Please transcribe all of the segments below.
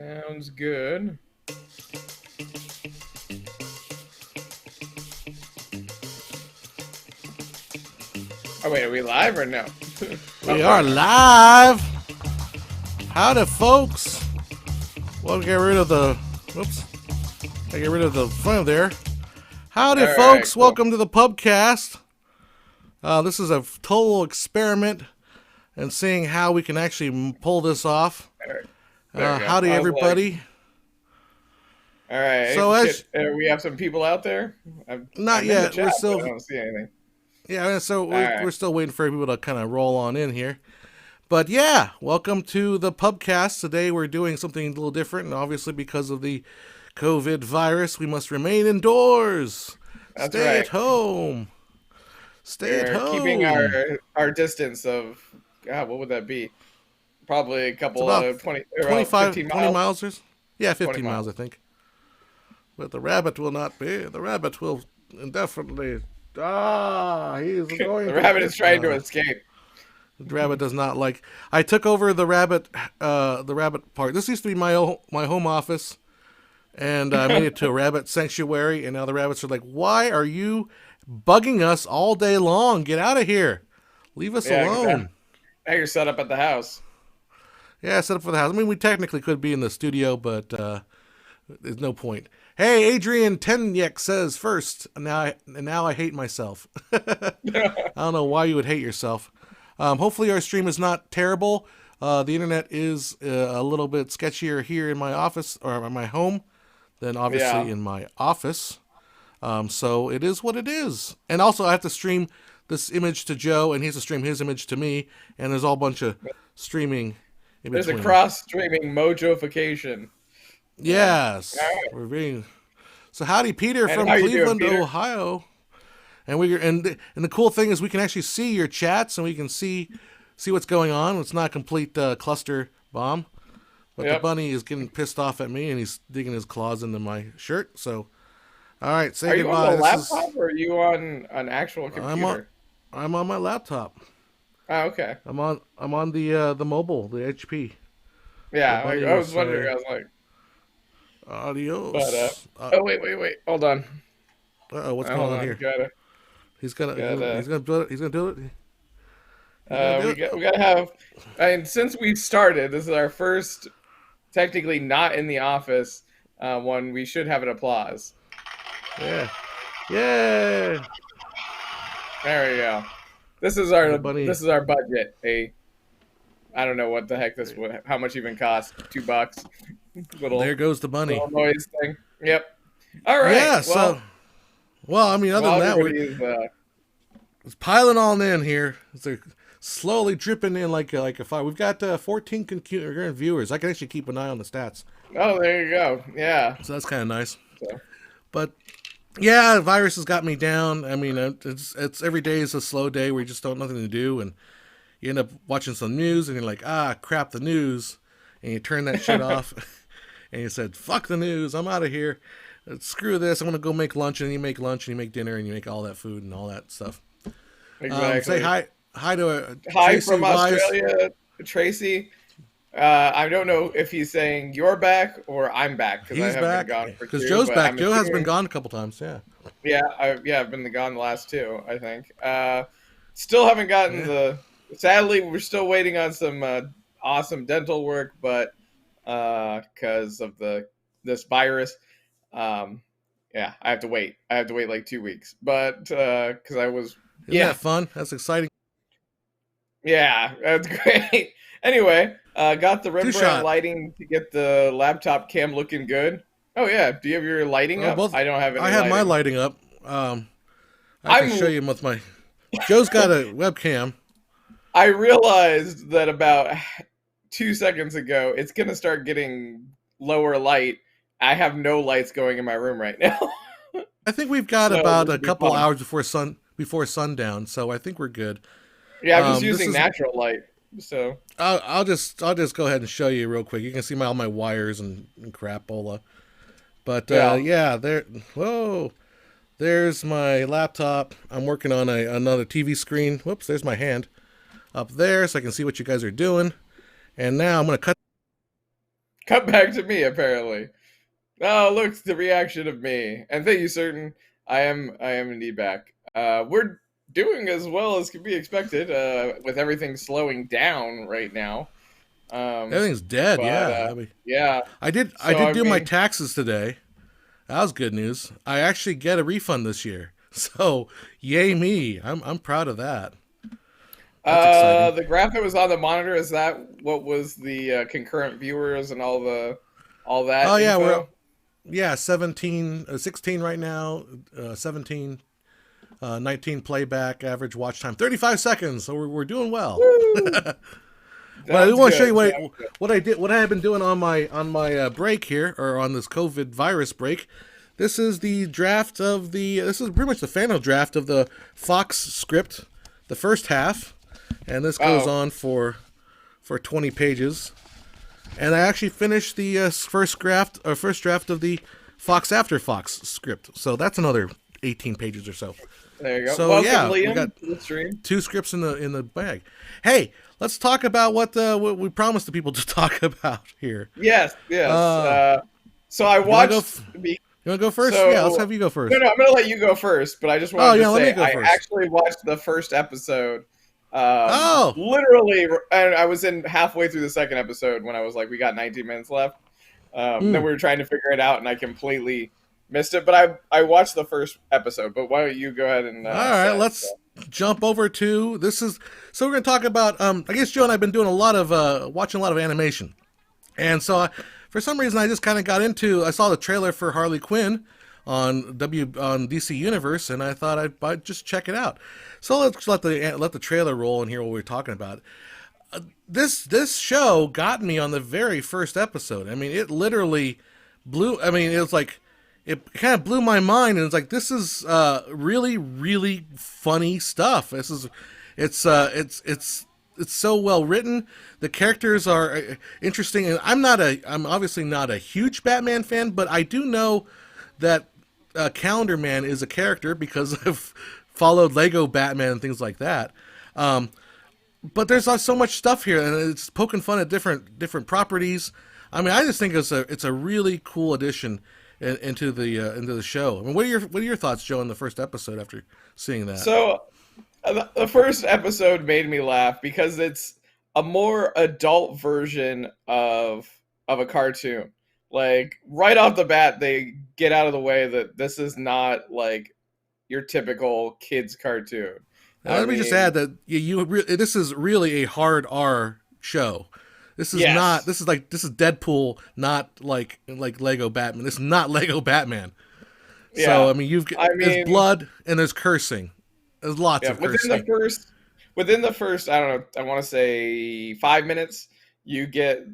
Sounds good. Oh wait, are we live or no? We are live. Howdy, folks. Well, get rid of the. Whoops. I get rid of the front there. Howdy, All right, folks. cool. Welcome to the Pubcast. This is a total experiment and seeing how we can actually pull this off. There we go. Howdy, I was everybody. all right. So as We have some people out there. I'm not in the yet, chat, we're but still. I don't see anything. Yeah, so All we're, right. we're still waiting for people to kind of roll on in here. But yeah, welcome to the Pubcast. Today we're doing something a little different, and obviously because of the COVID virus, we must remain indoors. That's Stay right. at home. Stay at We're home. keeping our distance of what would that be? Probably a It's couple about of 25, 15 20 miles. miles. Yeah, 20 15 miles, I miles. think. But the rabbit will not be. The rabbit will indefinitely. He's going The to rabbit get is trying to us. escape. The rabbit does not like. I took over the rabbit part. This used to be my home office, and I made it to a rabbit sanctuary. And now the rabbits are like, "Why are you bugging us all day long? Get out of here! Leave us Yeah, 'cause alone." now you're set up at the house. Yeah, set up for the house. I mean, we technically could be in the studio, but there's no point. Hey, Adrian Tenyek says first. Now I hate myself. I don't know why you would hate yourself. Hopefully our stream is not terrible. The internet is a little bit sketchier here in my office or in my home than obviously Yeah. in my office. So it is what it is. And also I have to stream this image to Joe, and he has to stream his image to me, and there's all a bunch of streaming in There's a between. cross-streaming mojofication. Yes, All right. we're being. So howdy, Peter And from how you doing, Cleveland, Peter? Ohio. And the cool thing is we can actually see your chats and we can see what's going on. It's not a complete cluster bomb, but the Yep. bunny is getting pissed off at me and he's digging his claws into my shirt. So, all right, say Are you goodbye. on the This laptop or are you on an actual computer? I'm on my laptop. Oh, okay. I'm on the mobile, the HP. Yeah, The bunny I was was, wondering. I was like, Adios. but oh wait, hold on. What's going Hold on on, here? gotta. He's gonna Gotta- he's gonna do it. He's gonna do it. He's gonna do it. We gotta have. And since we started, this is our first, technically not in the office one. We should have an applause. Yeah. Yeah. There we go. This is our The bunny- budget. I don't know what the heck this would. How much even cost? $2. Little There goes the bunny. little noise thing. Yep. All right. Yeah, well, I mean, other than that, everybody's, it's piling on in here. It's slowly dripping in like a fire. We've got 14 concurrent viewers. I can actually keep an eye on the stats, oh, there you go. Yeah. so that's kind of nice. So, But yeah, the virus has got me down. I mean, it's every day is a slow day where you just don't have nothing to do, and you end up watching some news, and you're like, crap, the news, and you turn that shit off, and you said, fuck the news, I'm out of here. Screw this. I'm gonna go make lunch, and you make lunch, and you make dinner, and you make all that food and all that stuff. exactly. Say hi to Hi Tracy from Wise. Australia, Tracy. I don't know if he's saying you're back or I'm back because I He's haven't back been gone for because two, Joe's but back. I'm Joe has been assuming- gone a couple times. Yeah. Yeah, I've been gone the last two. I think. Still haven't gotten the. Sadly, we're still waiting on some awesome dental work, but because of this virus, yeah, I have to wait. I have to wait like 2 weeks, but because I was. Isn't that fun? That's exciting. Yeah, that's great. Anyway, got the Rembrandt Two-shot. lighting to get the laptop cam looking good. Oh yeah, do you have your lighting up? I don't have any. I have my lighting up. I can show you with my. Joe's got a webcam. I realized that about 2 seconds ago, it's gonna start getting lower light. I have no lights going in my room right now. I think we've got So about this a will be couple fun. hours before sundown, so I think we're good. Yeah, I'm just This using is- natural light. So I'll just go ahead and show you real quick. You can see all my wires and crapola. But yeah, there. Whoa, there's my laptop. I'm working on another TV screen. Whoops, there's my hand up there, so I can see what you guys are doing. And now I'm gonna cut. Cut back to me, apparently. Oh, look, the reaction of me. And thank you, certain. I am indeed back. We're doing as well as could be expected, with everything slowing down right now. Um, Everything's dead. but Yeah. I mean, yeah. I So did I do my mean, taxes today. That was good news. I actually get a refund this year. So, yay me. I'm proud of that. That's exciting. the graph that was on the monitor, is that what was the concurrent viewers and all that Oh yeah, we're info? yeah, 17 16 right now, 17 19 playback, average watch time 35 seconds. So we're doing well. Woo! But I do Sounds want to show good. you Sounds good. what I have been doing on my break here, or on this COVID virus break. This is the draft of the. This is pretty much the final draft of the Fox script, the first half, and this goes Oh, on for 20 pages. And I actually finished the first draft of the Fox After Fox script. So that's another 18 pages or so. there you go. So Welcome, yeah, we got Liam, to the stream. two scripts in the bag. Hey, let's talk about what we promised the people to talk about here. Yes, yes. Uh, So I you want to go? watched. You want to go first? Yeah, let's So have you go first. no, no, I'm gonna let you go first. But I just Oh wanted to yeah, let me say go I first. actually watched the first episode. Oh, Literally, and I was in halfway through the second episode when I was like, we got 19 minutes left. Then mm. we were trying to figure it out, and I completely missed it. But I watched the first episode. But why don't you go ahead and All right. say? Let's jump over to this is so we're gonna talk about. I guess Joe and I've been doing a lot of watching a lot of animation, and so for some reason I just kind of got into. I saw the trailer for Harley Quinn on DC Universe, and I thought I'd just check it out. So let's let the trailer roll and hear what we're talking about. This show got me on the very first episode. I mean, it literally blew. I mean, it was like it kind of blew my mind, and it's like this is really really funny stuff. It's so well written. The characters are interesting, and I'm obviously not a huge Batman fan, but I do know that Calendar Man is a character because I've followed Lego Batman and things like that. But there's so much stuff here, and it's poking fun at different properties. I mean, I just think it's a really cool addition into the show. I mean, what are your thoughts, Joe, on the first episode after seeing that? So the first episode made me laugh because it's a more adult version of a cartoon. Like right off the bat, they get out of the way that this is not like your typical kids cartoon. Now, I let me just mean, add that this is really a hard R show. This is not. yes, This is Deadpool, not like Lego Batman. This is not Lego Batman. So yeah. I mean, I there's mean, blood and there's cursing. There's lots yeah. of cursing. Within the first, I don't know. I want to say 5 minutes. You get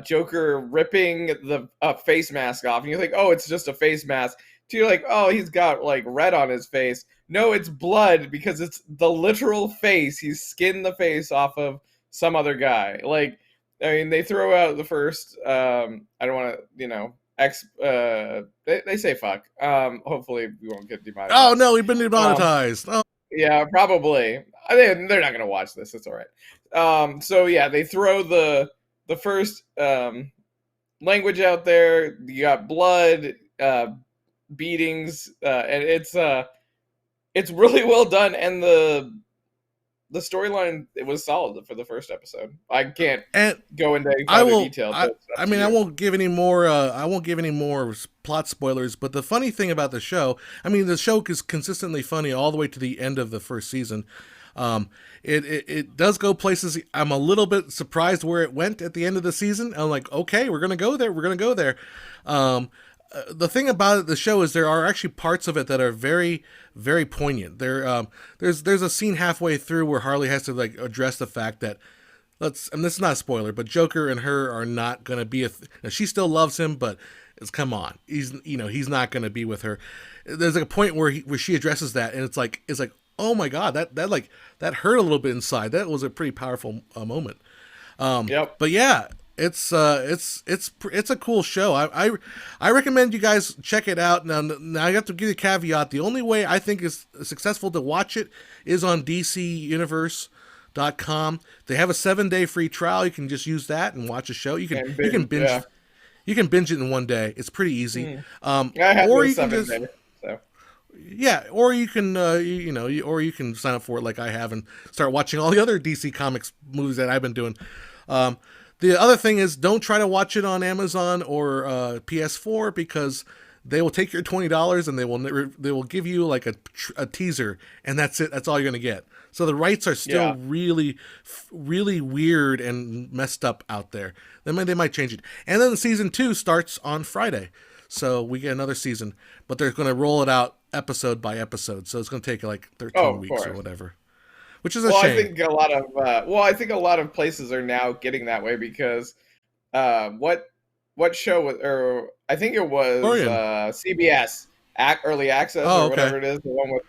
Joker ripping the face mask off, and you think, oh, it's just a face mask. So you're like, oh, he's got like red on his face. No, it's blood because it's the literal face. He's skinned the face off of some other guy. Like, I mean, they throw out the first. I don't want to, They say fuck. Hopefully, we won't get Oh demonetized. no, we've been Um, demonetized. Oh, yeah, probably. They're not gonna watch this. It's all right. So yeah, they throw the first language out there. You got blood, beatings, and it's really well done. And the storyline, it was solid for the first episode. I can't and go into any I further will. detail, but it's up I to mean, I you. won't give any more. I won't give any more plot spoilers. But the funny thing about the show, I mean, the show is consistently funny all the way to the end of the first season. It does go places. I'm a little bit surprised where it went at the end of the season. I'm like, okay, we're gonna go there. We're gonna go there. The thing about it, the show is there are actually parts of it that are very, very poignant. There's a scene halfway through where Harley has to like address the fact that and this is not a spoiler, but Joker and her are not gonna be now, she still loves him, but come on, he's not gonna be with her. There's like a point where she addresses that, and it's like oh my god, that hurt a little bit inside. That was a pretty powerful moment. Yep. But yeah, it's a cool show. I recommend you guys check it out. Now I have to give you a caveat. The only way I think is successful to watch it is on DCUniverse.com. They have a 7-day free trial. You can just use that and watch a show. You can And you can binge, binge yeah. You can binge it in one day. It's pretty easy. Mm. I had Or the you can 7 day, just so yeah, or you can or you can sign up for it like I have and start watching all the other DC Comics movies that I've been doing. Um, the other thing is, don't try to watch it on Amazon or PS4 because they will take your $20 and they will give you like a teaser, and that's it. That's all you're gonna get. So the rights are still yeah. really weird and messed up out there. They might change it. And then season 2 starts on Friday, so we get another season, but they're going to roll it out episode by episode. So it's going to take like Oh, 13 of weeks or course. whatever, which is a Well, shame. I think a lot of places are now getting that way because what show was, or I think it was Orion. CBS Early Access Oh, or okay. whatever it is, the one with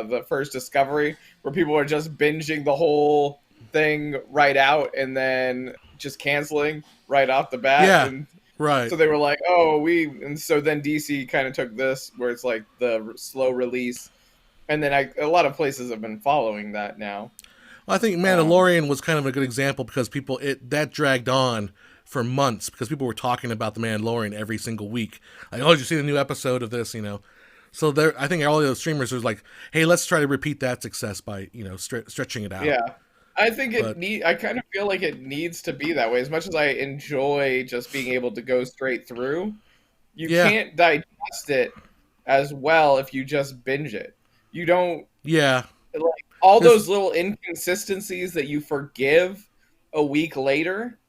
the first Discovery, where people are just binging the whole thing right out and then just canceling right off the bat, Yeah. and Right. so they were like, "Oh, and so then DC kind of took this where it's like the slow release, and then a lot of places have been following that now. Well, I think Um, Mandalorian was kind of a good example because people it that dragged on for months because people were talking about the Mandalorian every single week. Like, oh, did you see the new episode of this? So there, I think all the streamers was like, hey, let's try to repeat that success by stretching it out. yeah, I think But I kind of feel like it needs to be that way. As much as I enjoy just being able to go straight through, you yeah, can't digest it as well if you just binge it. You don't yeah, like all because those little inconsistencies that you forgive a week later.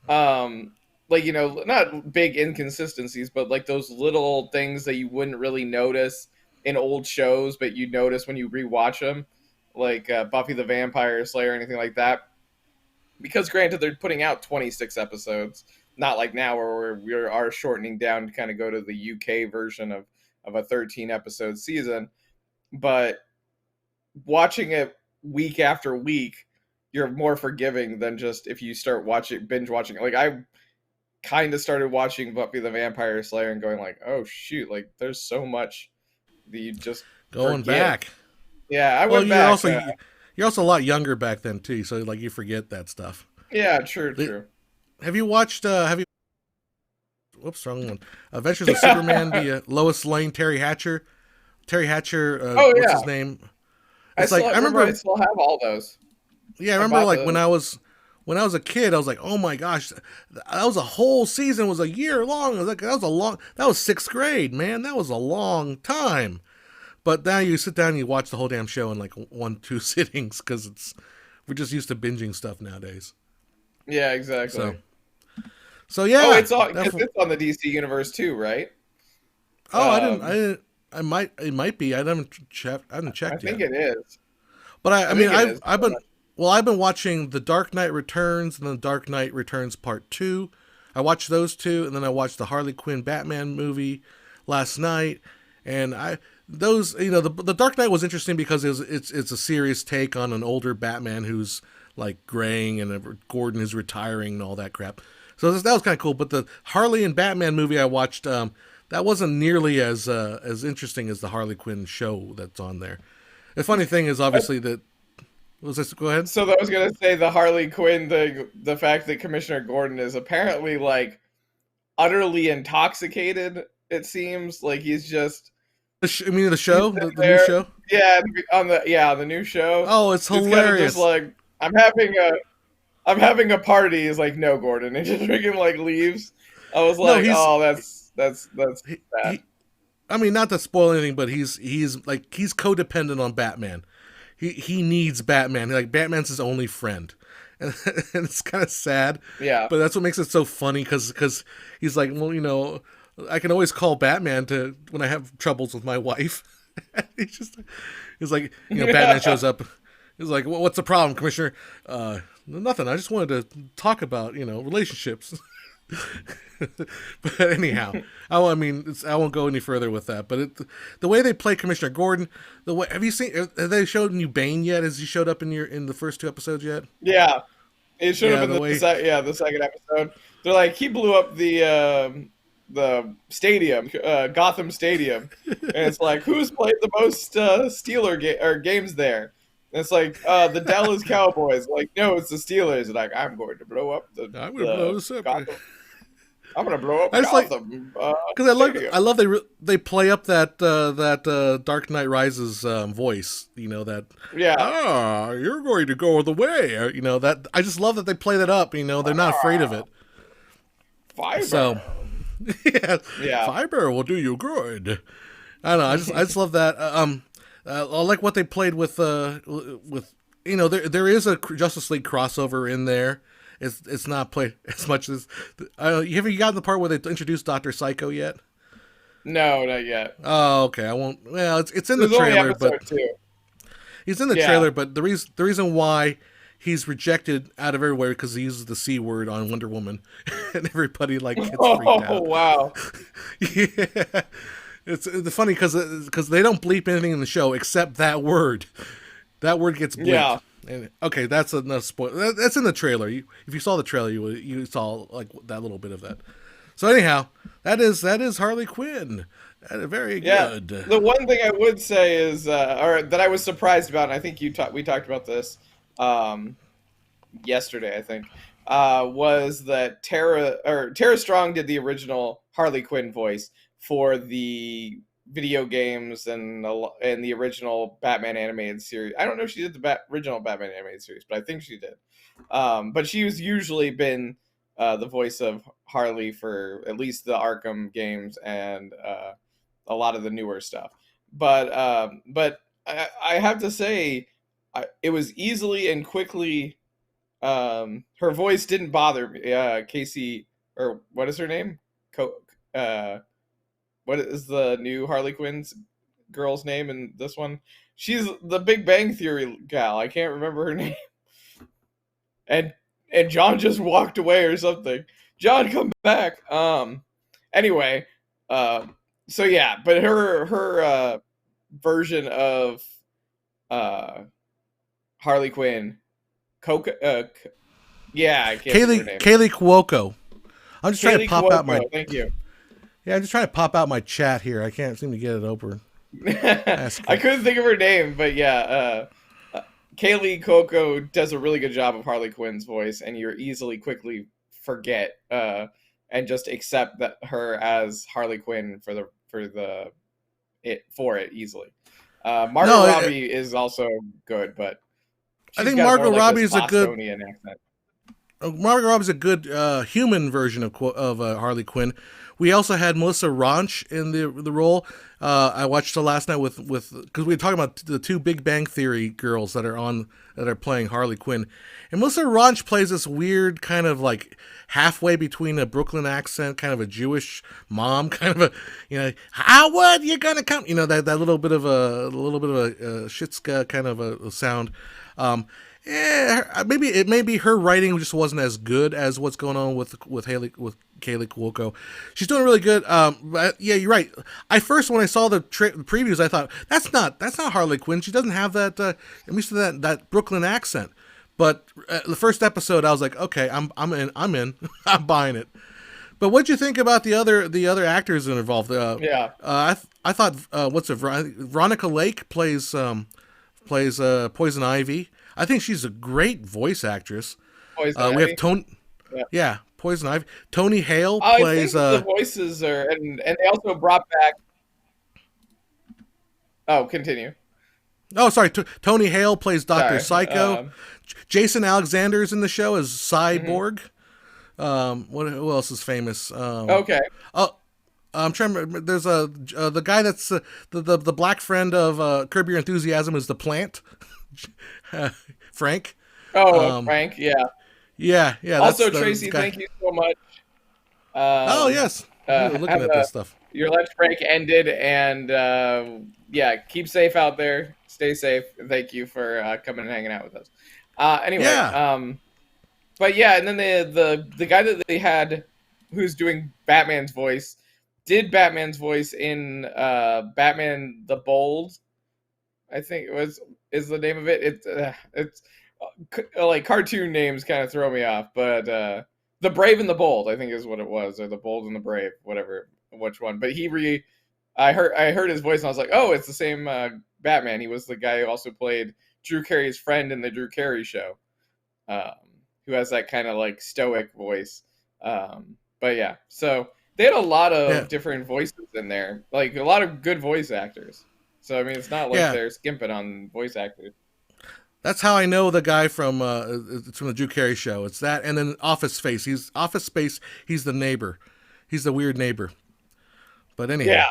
Um, like not big inconsistencies, but like those little things that you wouldn't really notice in old shows, but you notice when you rewatch them, like Buffy the Vampire Slayer, or anything like that. Because granted, they're putting out 26 episodes, not like now where we are shortening down to kind of go to the UK version of a 13 episode season. But watching it week after week, you're more forgiving than just if you start watching binge watching it. Like I kind of started watching Buffy the Vampire Slayer and going like, oh shoot, like there's so much that you just going forget. back. Yeah, I Well, went back. you're also a lot younger back then too, so like you forget that stuff. Yeah, true, They- true. Have you watched? Have you? Whoops, wrong one. Adventures of Superman, the Lois Lane, Terry Hatcher. Terry Hatcher, Oh what's yeah, his name? I It's like still I remember. I remember. still have all those. Yeah, I I remember bought like the. when I was a kid, I was like, oh my gosh, that was a whole season, was a year long. I was like, that was sixth grade, man. That was a long time. But now you sit down and you watch the whole damn show in like one, two sittings because we're just used to binging stuff nowadays. Yeah, So, exactly. so Oh, yeah, it's on because definitely. it's on the DC universe too, right? Oh, I Um, didn't, it might be. I haven't I checked think yet. it is. But I I mean, think it is. I've been watching The Dark Knight Returns and The Dark Knight Returns Part Two. I watched those two, and then I watched the Harley Quinn Batman movie last night. And those the Dark Knight was interesting because it's a serious take on an older Batman who's like graying and Gordon is retiring and all that crap. So that was kind of cool. But the Harley and Batman movie I watched, that wasn't nearly as interesting as the Harley Quinn show that's on there. The funny thing is obviously that was this. Go ahead. So I was gonna say the Harley Quinn thing, the fact that Commissioner Gordon is apparently like utterly intoxicated. It seems like he's just I mean the he's show, sitting the new there. show. Yeah, on the new show. Oh, it's He's kind of just hilarious. like I'm having a party. He's like, no, Gordon, and just freaking like leaves. I was No, like, oh, that's he sad. I mean, not to spoil anything, but he's codependent on Batman. He needs Batman. Like Batman's his only friend, and, and it's kind of sad, Yeah, but that's what makes it so funny because he's like, well, I can always call Batman to when I have troubles with my wife. He's like, Batman shows up. He's like, what's the problem, Commissioner? Nothing. I just wanted to talk about relationships. But anyhow, I mean, I won't go any further with that. But the way they play Commissioner Gordon, the way have you seen? Have they showed you Bane yet? Has he showed up in the first two episodes yet? yeah. It should have Yeah, been the way. the second episode. They're like he blew up the stadium, Gotham Stadium, and it's like who's played the most or games there? And it's like the Dallas Cowboys. Like no, it's the Steelers. And like I'm going to blow up I'm gonna blow the this up. Gotham. I'm gonna blow up I just like Gotham because I Stadium. love they play up that Dark Knight Rises voice. You know that Yeah. you're going to go the way. You know that I just love that they play that up. You know they're not afraid of Ah, it. So fiber. yeah, Yeah. fiber will do you good. I don't know. I just love that. I like what they played with. You know, there is a Justice League crossover in there. It's not played as much as. Have you gotten the part where they introduced Doctor Psycho yet? No, not yet. Oh, okay. I won't. Well, it's in the There's only trailer, but episode 2. he's in the Yeah. trailer. But the reason why he's rejected out of everywhere because he uses the C word on Wonder Woman, and everybody like gets freaked Oh out. wow. Yeah. It's funny because they don't bleep anything in the show except that word. That word gets bleeped. Yeah. And okay, that's enough spoil. That's in the trailer. If you saw the trailer, you saw like that little bit of that. So anyhow, that is Harley Quinn. Very Yeah. good. The one thing I would say is, or that I was surprised about, and I think we talked about this um, yesterday, I think, was that Tara Strong did the original Harley Quinn voice for the video games and the original Batman animated series. I don't know if she did the original Batman animated series, but I think she did. But she's usually been the voice of Harley for at least the Arkham games and a lot of the newer stuff. But I have to say, it was easily and quickly her voice didn't bother me. Casey, or what is her name? Uh what is the new Harley Quinn's girl's name in this one? She's the Big Bang Theory gal. I can't remember her name. And John just walked away or something. John, come back. Anyway, uh so yeah, but her version of uh Harley Quinn, Coca yeah, I can't think of her name. Kaylee Cuoco. I'm just trying to Kaylee pop out Cuoco, my thank you. I'm just trying to pop out my chat here. I can't seem to get it open. Ask I her. couldn't think of her name, but yeah, Kaylee Cuoco does a really good job of Harley Quinn's voice, and you're easily quickly forget and just accept that her as Harley Quinn for it easily. Margot No, Robbie is also good, but I she's think got more Margot like Robbie this is a good Bostonian accent. Margot Robbie's a good human version of Harley Quinn. We also had Melissa Ranch in the role. I watched her last night with because we were talking about the two Big Bang Theory girls that are playing Harley Quinn, and Melissa Ranch plays this weird kind of like halfway between a Brooklyn accent, kind of a Jewish mom, kind of a how what you gonna come, that little bit of a shitska kind of a sound. Yeah, maybe it may be her writing just wasn't as good as what's going on with Kaylee Cuoco. She's doing really good. But yeah, you're right. When I saw the previews, I thought that's not Harley Quinn. She doesn't have that. I'm used to that Brooklyn accent. But the first episode, I was like, okay, I'm in, I'm buying it. But what'd you think about the other actors that are involved? Yeah, I thought Veronica Lake plays Poison Ivy. I think she's a great voice actress. Poison We have Ivy. Tony, Yeah. yeah, Poison Ivy. Tony Hale I plays. think the voices are, and they also brought back. Oh, continue. Oh, sorry, Tony Hale plays Doctor Sorry. Psycho. Jason Alexander's in the show as Mhm. Cyborg. Who else is famous? Okay. Oh, I'm trying to remember. There's the guy that's the black friend of Curb Your Enthusiasm is the plant. Frank. Oh, Um, Frank. Yeah. yeah, that's Also, the Tracy, guy. thank you so much. Oh Um, yes, looking have at this stuff. your lunch break ended, and yeah, keep safe out there. Stay safe. Thank you for coming and hanging out with us. Anyway, Yeah. but yeah, and then the guy that they had, who's doing Batman's voice, did Batman's voice in Batman the Bold. I think it was is the name of it. It's like cartoon names kind of throw me off, but the Brave and the Bold I think is what it was, or the Bold and the Brave, whatever, which one. But I heard his voice and I was like, oh, it's the same Batman. He was the guy who also played Drew Carey's friend in the Drew Carey Show, um, who has that kind of like stoic voice. Um, But yeah, so they had a lot Yeah, of different voices in there, like a lot of good voice actors. So I mean, it's not like yeah. they're skimping on voice actors. That's how I know the guy from it's from the Drew Carey show. It's that, and then Office Space. He's Office Space. He's the neighbor. He's the weird neighbor. But anyhow, Yeah,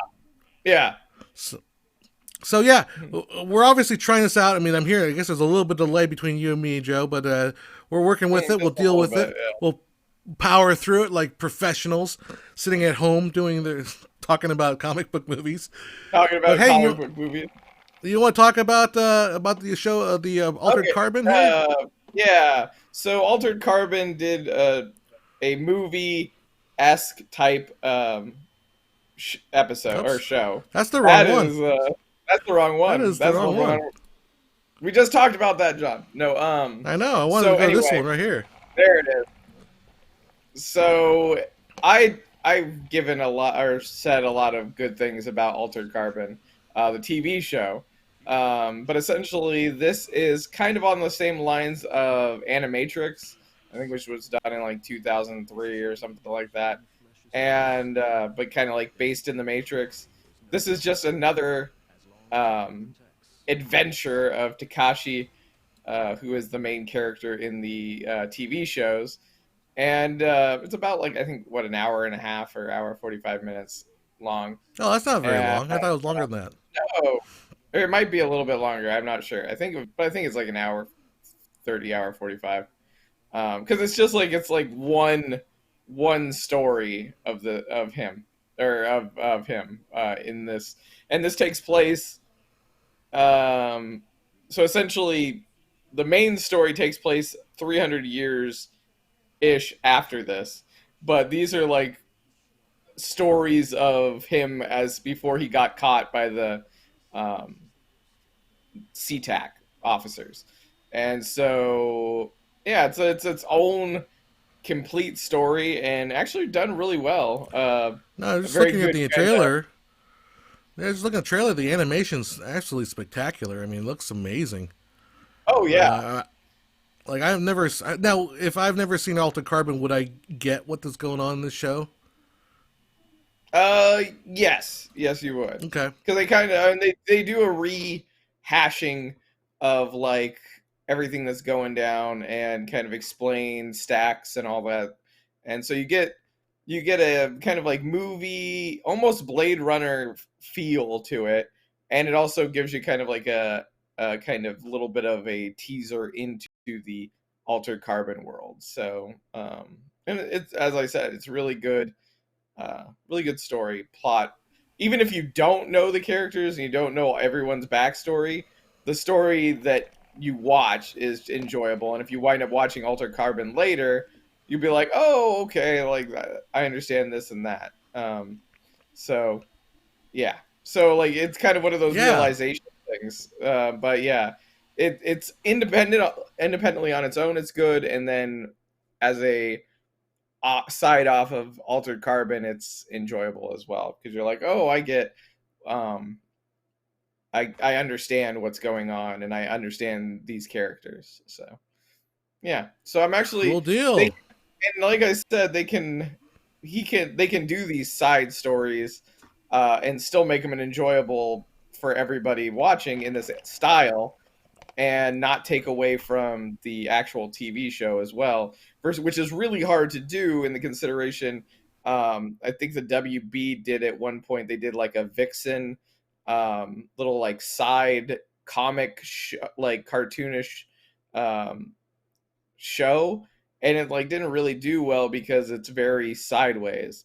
yeah. so, so yeah, we're obviously trying this out. I mean, I'm here. I guess there's a little bit of delay between you and me, Joe, but we're working with it. We'll Just a deal little with bit. it. We'll power through it like professionals, sitting at home doing the talking about comic book movies. Yeah. Talking But about hey, comic book movies. you want to talk about the show, the Altered Okay. Carbon here? Yeah. So Altered Carbon did a movie esque type episode or Oops, show. that's the wrong That one. is that's the wrong That one. is the That's the wrong one. one. We just talked about that, John. No. I know. I wanted So to go to this anyway, one right here. there it is. So I've given a lot or said a lot of good things about Altered Carbon, the TV show. But essentially, this is kind of on the same lines of Animatrix, I think, which was done in like 2003 or something like that, and but kind of like based in the Matrix. This is just another um, adventure of Takashi, who is the main character in the TV shows, and it's about like I think what an hour and a half or hour 45 minutes long. Oh, that's not very And long. I thought it was longer than that. oh, or it might be a little bit longer. I'm not sure. But I think it's like an hour 30, hour 45. Because it's like one story of him or of him in this, and this takes place. Um, so essentially, the main story takes place 300 years ish after this, but these are like stories of him as before he got caught by the um, CTAC officers, and so yeah, it's its own complete story and actually done really well. No, A just very looking at good the kind of trailer. Yeah, just looking at the trailer. The animation's absolutely spectacular. I mean, it looks amazing. oh yeah. Uh, like I've never now, if I've never seen Altered Carbon, would I get what is going on in this show? Yes, you would, Okay. because they kind of they do a rehashing of like everything that's going down and kind of explain stacks and all that, and so you get a kind of like movie, almost Blade Runner feel to it, and it also gives you kind of like a kind of little bit of a teaser into the Altered Carbon world. So, and it's as I said, it's really good story plot. Even if you don't know the characters and you don't know everyone's backstory, the story that you watch is enjoyable. And if you wind up watching Altered Carbon later, you'll be like, "Oh, okay, like I understand this and that." So yeah, so like it's kind of one of those Yeah. realization things. But yeah, it's independently on its own. It's good, and then as a side off of Altered Carbon, it's enjoyable as well because you're like, oh, um, I understand what's going on and I understand these characters. So yeah, so I'm Cool actually they deal. and like I said, they can do these side stories and still make them an enjoyable for everybody watching in this style and not take away from the actual TV show as well, versus, which is really hard to do in the consideration. I think the WB did at one point. They did like a Vixen, little like side comic, like cartoonish um, show, and it like didn't really do well because it's very sideways.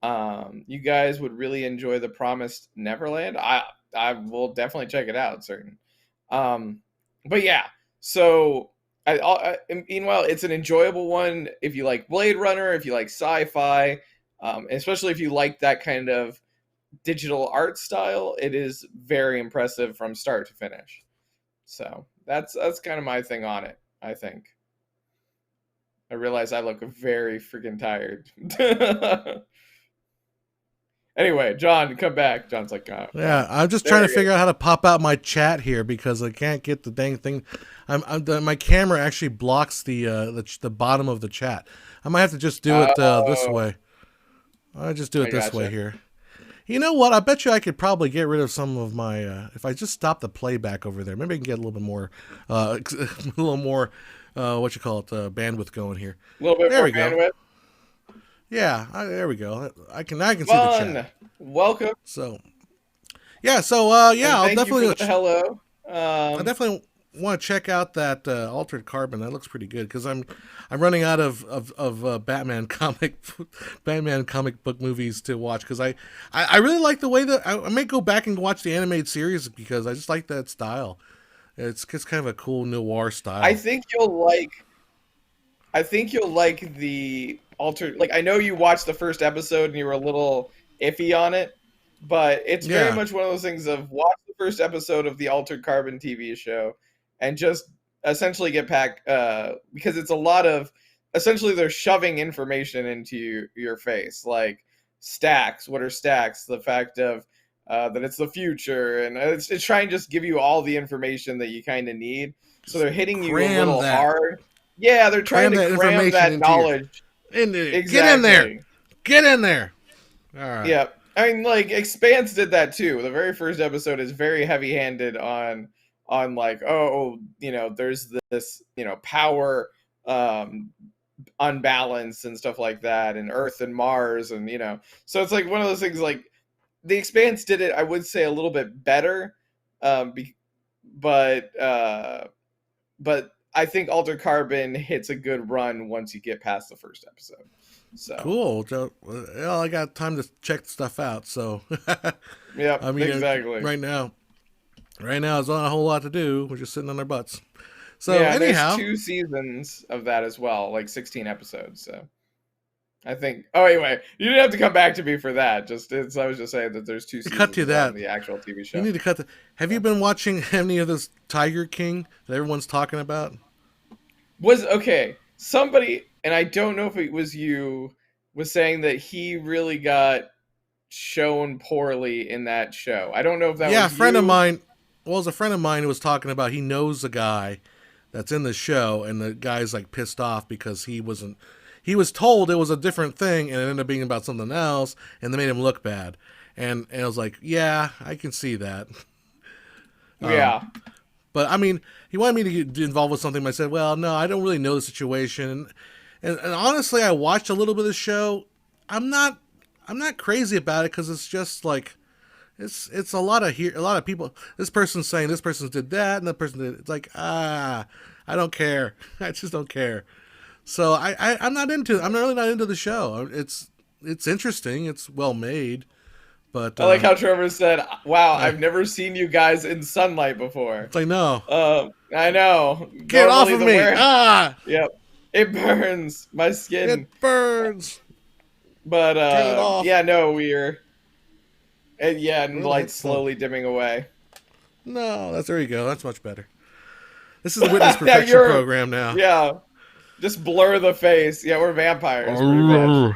You guys would really enjoy The Promised Neverland. I will definitely check it out. Certain. Um, but yeah, so meanwhile, it's an enjoyable one if you like Blade Runner, if you like sci-fi, especially if you like that kind of digital art style. It is very impressive from start to finish. So that's kind of my thing on it. I think. I realize I look very freaking tired. Anyway, John, come back. John's like, Yeah, I'm just trying there to he is. figure out how to pop out my chat here because I can't get the dang thing. My camera actually blocks the bottom of the chat. I might have to just do it this Oh, way. I'll just do I it this way gotcha. here. You know what? I bet you I could probably get rid of some of my. If I just stop the playback over there, maybe I can get a little bit more, a little more, what you call it, bandwidth going here. A little bit There more we go. bandwidth. Yeah, there we go. I can see the chat. Fun. Welcome So yeah, so yeah, and I'll thank you for definitely the hello. I definitely want to check out that Altered Carbon. That looks pretty good because I'm running out of Batman comic book movies to watch because I really like the way that I may go back and watch the animated series because I just like that style. It's kind of a cool noir I style. think you'll like. I think you'll like the altered. Like I know you watched the first episode and you were a little iffy on it, but it's very Yeah, much one of those things of watch the first episode of the Altered Carbon TV show and just essentially get back because it's a lot of essentially they're shoving information into your face like stacks. What are stacks? The fact of that it's the future and it's trying to just give you all the information that you kind of need. So just they're hitting you a cram little that, hard. Yeah, they're trying cram to that cram information that into your knowledge. get in there, Exactly. get in there. All right. Yeah. I mean, like Expanse did that too. The very first episode is very heavy-handed on like, oh, there's this, power um unbalance and stuff like that, and Earth and Mars, and so it's like one of those things. Like the Expanse did it, I would say, a little bit better, um, be, but I think Altered Carbon hits a good run once you get past the first episode. So, Cool. So, well, I got time to check stuff out. So, yep, I mean, exactly. right now, there's not a whole lot to do. We're just sitting on our butts. So, Yeah, and there's anyhow, 2 seasons of that as well, like 16 episodes. So I think. Oh, anyway, you didn't have to come back to me for that. I was just saying that there's two cut to seasons on that. the actual TV You show. need to cut the. Have you been watching any of this Tiger King that everyone's talking about? Was okay. Somebody, and I don't know if it was you, was saying that he really got shown poorly in that show. I don't know if that Yeah, a was friend of you. mine. Well, it was a friend of mine who was talking about he knows a guy that's in the show, and the guy's like pissed off because he wasn't. He was told it was a different thing, and it ended up being about something else, and they made him look bad. And I was like, yeah, I can see that. Um, Yeah. but I mean, he wanted me to get involved with something. But I said, well, no, I don't really know the situation. And honestly, I watched a little bit of the show. I'm not I'm not crazy about it because it's just like it's a lot of people. This person's saying this person did that and that person did. It's like I don't care. I just don't care. So I'm not into. I'm really not into the show. It's interesting. It's well made, but I like how Trevor said, "Wow, uh, I've never seen you guys in sunlight before." it's like no, I know. get off Normally of the me! wear. Yep. It burns my It skin. burns. But Get it off. yeah, no, we're yeah, and Where the light heck's the? slowly dimming away. No, there you go. That's much better. This is the witness Now protection you're program now. yeah, just blur the face. Yeah, we're vampires pretty much.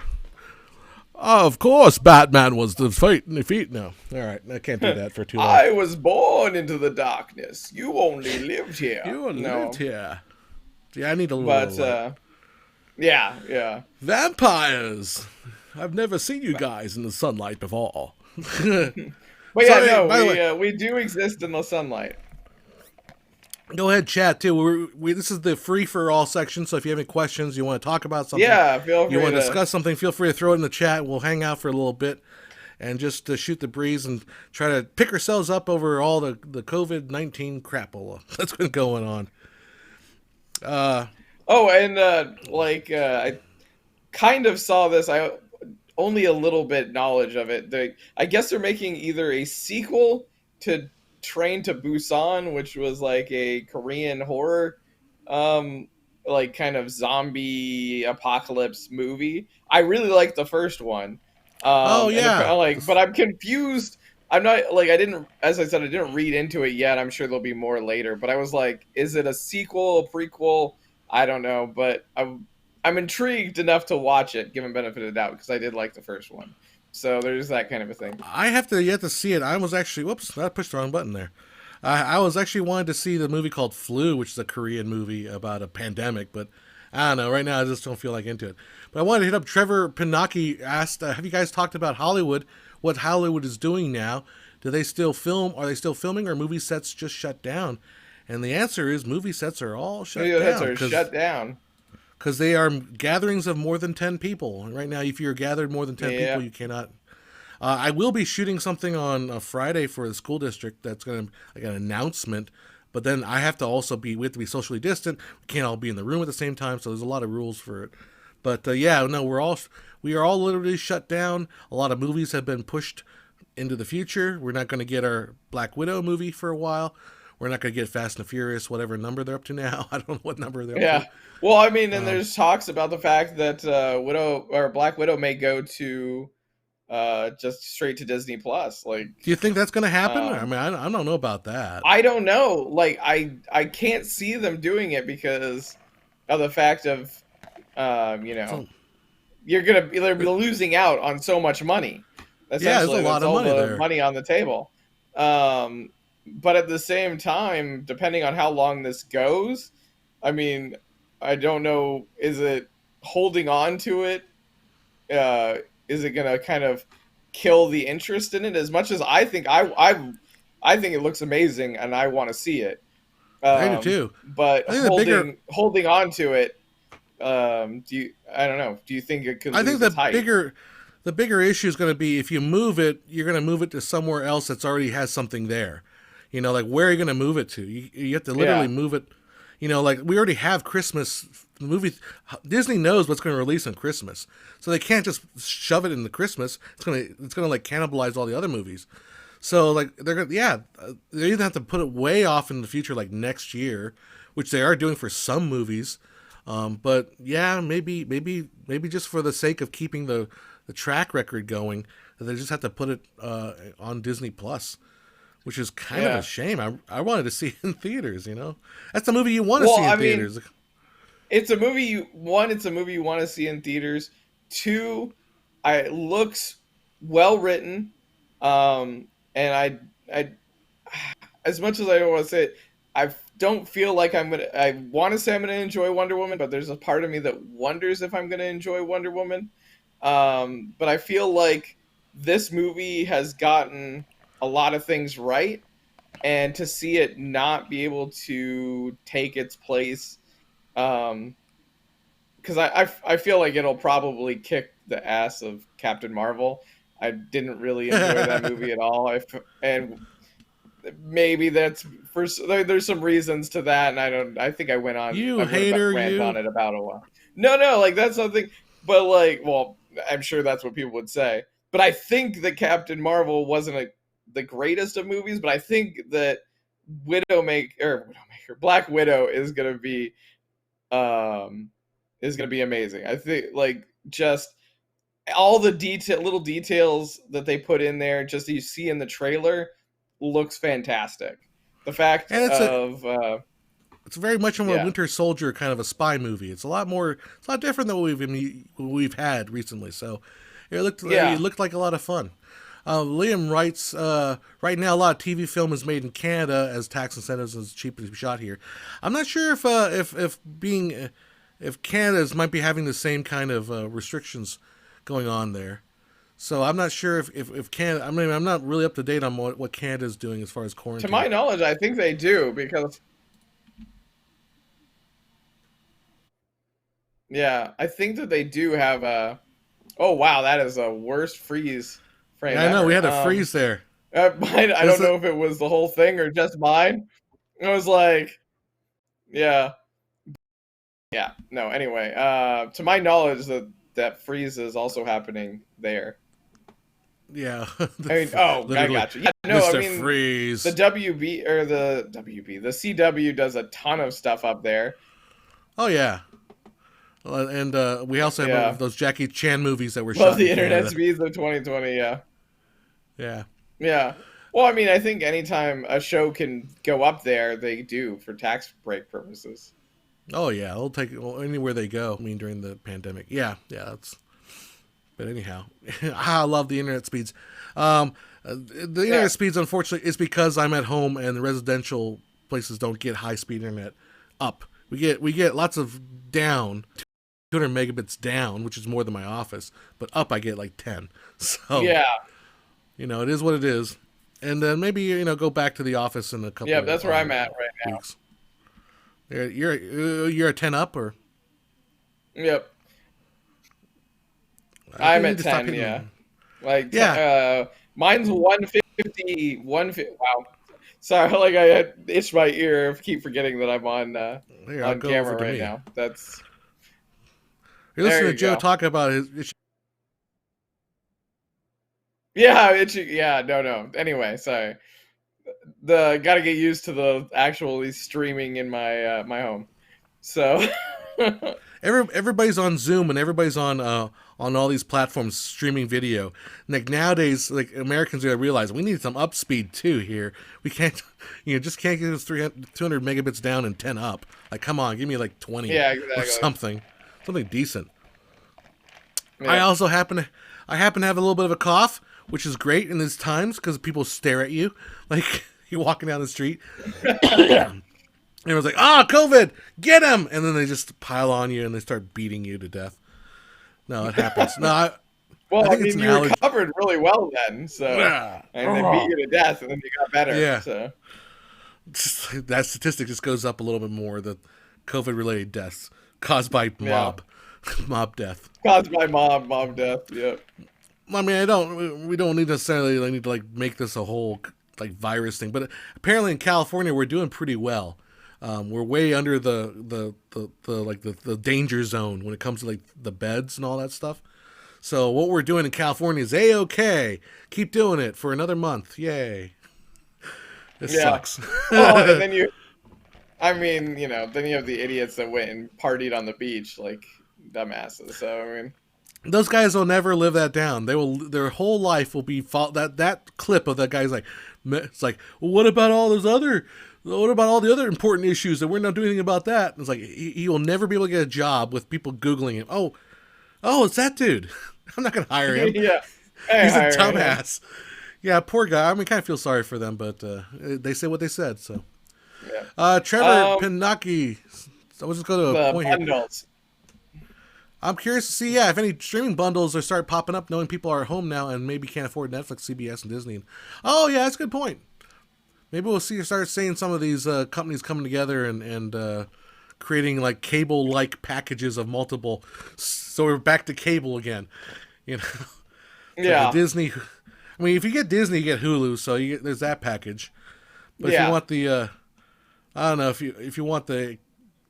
Of course, Batman was the feet. No, all right, I can't do that for too long. I was born into the darkness. You only lived here. You lived No, here. Yeah, I need a little but light. yeah, yeah. Vampires. I've never seen you guys in the sunlight before. so, But yeah, hey, no, by the way, we do exist in the sunlight. go ahead, chat too. This is the free for all section. So if you have any questions, you want to talk about something, Yeah, feel you free want to to. discuss something, feel free to throw it in the chat. We'll hang out for a little bit and just shoot the breeze and try to pick ourselves up over all the COVID-19 crapola that's been going on. Oh, and I kind of saw this. I only a little bit knowledge of it. I guess they're making either a sequel to Train to Busan, which was like a Korean horror, like kind of zombie apocalypse movie. I really liked the first one, Oh and yeah, but I'm confused. I'm not like I didn't, as I said, I didn't read into it yet. I'm sure there'll be more later, but I was like, is it a sequel, a prequel? I don't know, but I'm intrigued enough to watch it, given benefit of the doubt, because I did like the first one. So there's that kind of a thing. I have to yet to see it. I was actually whoops, I pushed the wrong button there. I was actually wanting to see the movie called Flu, which is a Korean movie about a pandemic, but I don't know. Right now, I just don't feel like into it. But I wanted to hit up Trevor Pinocchi. Asked, "Have you guys talked about Hollywood? What Hollywood is doing now? Do they still film? Are they still filming, or movie sets just shut down?" And the answer is movie sets are all shut Maybe that's down our shut down. because they are gatherings of more than 10 people. And right now, if you're gathered more than 10 people, Yeah. you cannot. I will be shooting something on a Friday for the school district that's going to like an announcement. But then I have to also be, we have to be socially distant. We can't all be in the room at the same time. So there's a lot of rules for it. But yeah, no, we are all literally shut down. A lot of movies have been pushed into the future. We're not going to get our Black Widow movie for a while. We're not going to get Fast and Furious, whatever number they're up to now. I don't know what number they're up Yeah. to. Well, I mean, and Um, there's talks about the fact that Widow or Black Widow may go to just straight to Disney Plus. Like, do you think that's going to happen? I um, mean, I don't know about that. I don't know. Like, I can't see them doing it because of the fact of you know, So they're losing out on so much money. yeah, there's a Essentially, lot that's of all money the there. money on the table. Um, but at the same time, depending on how long this goes, I mean, I don't know. Is it holding on to it? Uh, is it gonna kind of kill the interest in it? As much as I think it looks amazing and I want to see it. I do too. But I think the bigger holding on to it, do you? I don't know. Do you think it could I think lose its hype? the bigger issue is going to be if you move it, you're going to move it to somewhere else that's already has something there. You know, like where are you going to move it to? You have to literally Yeah, move it. You know, like we already have Christmas movies. Disney knows what's going to release on Christmas, so they can't just shove it in the Christmas. It's gonna like cannibalize all the other movies. So like they're gonna they either have to put it way off in the future, like next year, which they are doing for some movies. But yeah, maybe just for the sake of keeping the track record going, they just have to put it on Disney Plus, which is kind of a yeah. shame. I wanted to see it in theaters. You know, that's the movie you want to Well, see in I mean, theaters. it's a movie you one. It's a movie you want to see in theaters. Two, it looks well written, and I as much as I don't want to say it, I don't feel like I'm gonna. I want to say I'm gonna enjoy Wonder Woman, but there's a part of me that wonders if I'm gonna enjoy Wonder Woman. But I feel like this movie has gotten a lot of things right, and to see it not be able to take its place, um, because I feel like it'll probably kick the ass of Captain Marvel. I didn't really enjoy that movie at all. And maybe that's there's some reasons to that, and I think You I would have hater, rant on you. it about a while. No, like that's something, but like, well, I'm sure that's what people would say. But I think that Captain Marvel wasn't the greatest of movies, but I think that Black Widow um is gonna be amazing. I think like just all the little details that they put in there, just that you see in the trailer, looks fantastic. The fact And of it's very much of a yeah, Winter Soldier kind of a spy movie. It's a lot more. It's a lot different than what we've had recently. So it yeah. looked like a lot of fun. Liam writes, right now a lot of TV film is made in Canada as tax incentives is cheap to be shot here. I'm not sure if Canada's might be having the same kind of restrictions going on there. So I'm not sure if Canada. I mean, I'm not really up to date on what Canada's doing as far as To quarantine. my knowledge, I think they do because yeah, I think that they do have a. Oh wow, that is a worst freeze frame Yeah, I know we ever. had to freeze there. I This don't know if it was the whole thing or just mine. I was like, yeah, yeah. No, anyway, to my knowledge, that freeze is also happening there. Yeah, I mean, oh, I literally, got you. Yeah, no, I Mister mean, the Freeze. WB or the CW does a ton of stuff up there. Oh yeah, and we also have Yeah, those Jackie Chan movies that were love shot in the internet Canada. speeds of 2020. Yeah, Yeah. yeah. Well, I mean, I think anytime a show can go up there, they do for tax break purposes. Oh yeah, they'll take it anywhere they go. I mean, during the pandemic. Yeah, yeah. That's. But anyhow, I love the internet speeds. The Yeah, internet speeds, unfortunately, is because I'm at home and the residential places don't get high speed internet up we get lots of down, 200 megabits down, which is more than my office, but up I get like 10. So Yeah, it is what it is. And then maybe go back to the office in a yeah, couple that's where I'm at right now. weeks. You're a 10 up, or Yep, I think I'm you need at to stop 10. hitting Yeah, them. like Yeah, mine's 150. 150. Wow. Sorry, like I had itched my ear. I keep forgetting that I'm here I'll on go over camera to right me. now. That's You're there. listening to You Joe go. talk about his. Yeah, itchy. Yeah, no, no. Anyway, sorry. The got to get used to the actually streaming in my home. So Everybody's on Zoom and everybody's on all these platforms streaming video. Like nowadays, like Americans gotta realize we need some up speed too here. We can't, just can't get us 200 megabits down and 10 up. Like, come on, give me like 20 yeah, or exactly. something decent. I Yeah, also happen to have a little bit of a cough, which is great in these times because people stare at you like you're walking down the street. Everyone's like, COVID, get him! And then they just pile on you and they start beating you to death. No, it happens. No, I well, I think it's mean, an you allergy. recovered really well then. So, and they beat you to death, and then you got better. Yeah. So, That statistic just goes up a little bit more. The COVID related deaths caused by yeah, mob death. caused by mom death. Yep. I mean, we don't need necessarily need to like make this a whole like virus thing, but apparently in California we're doing pretty well. We're way under the danger zone when it comes to like the beds and all that stuff. So what we're doing in California is a-okay. Keep doing it for another month. Yay. It Yeah. sucks. Well, and then I mean, then you have the idiots that went and partied on the beach like dumbasses. So, I mean, Those guys will never live that down. Their whole life will be that clip of that guy's like, it's like, well, what about all the other important issues that we're not doing anything about that? And it's like he will never be able to get a job with people googling him. Oh, it's that dude. I'm not gonna hire him. yeah. Hey, He's a hiring him. dumbass. Yeah, poor guy. I mean, kind of feel sorry for them, but they say what they said. So, Yeah. Trevor Pinocchi. So we'll just go to a The point here. bundles. I'm curious to see, if any streaming bundles are start popping up, knowing people are at home now and maybe can't afford Netflix, CBS, and Disney. Oh yeah, that's a good point. Maybe we'll start seeing some of these companies coming together and creating like cable-like packages of multiple. So we're back to cable again. It's like Yeah. a Disney. I mean, if you get Disney, you get Hulu, so there's that package. But if you Yeah. want the, I don't know if you want the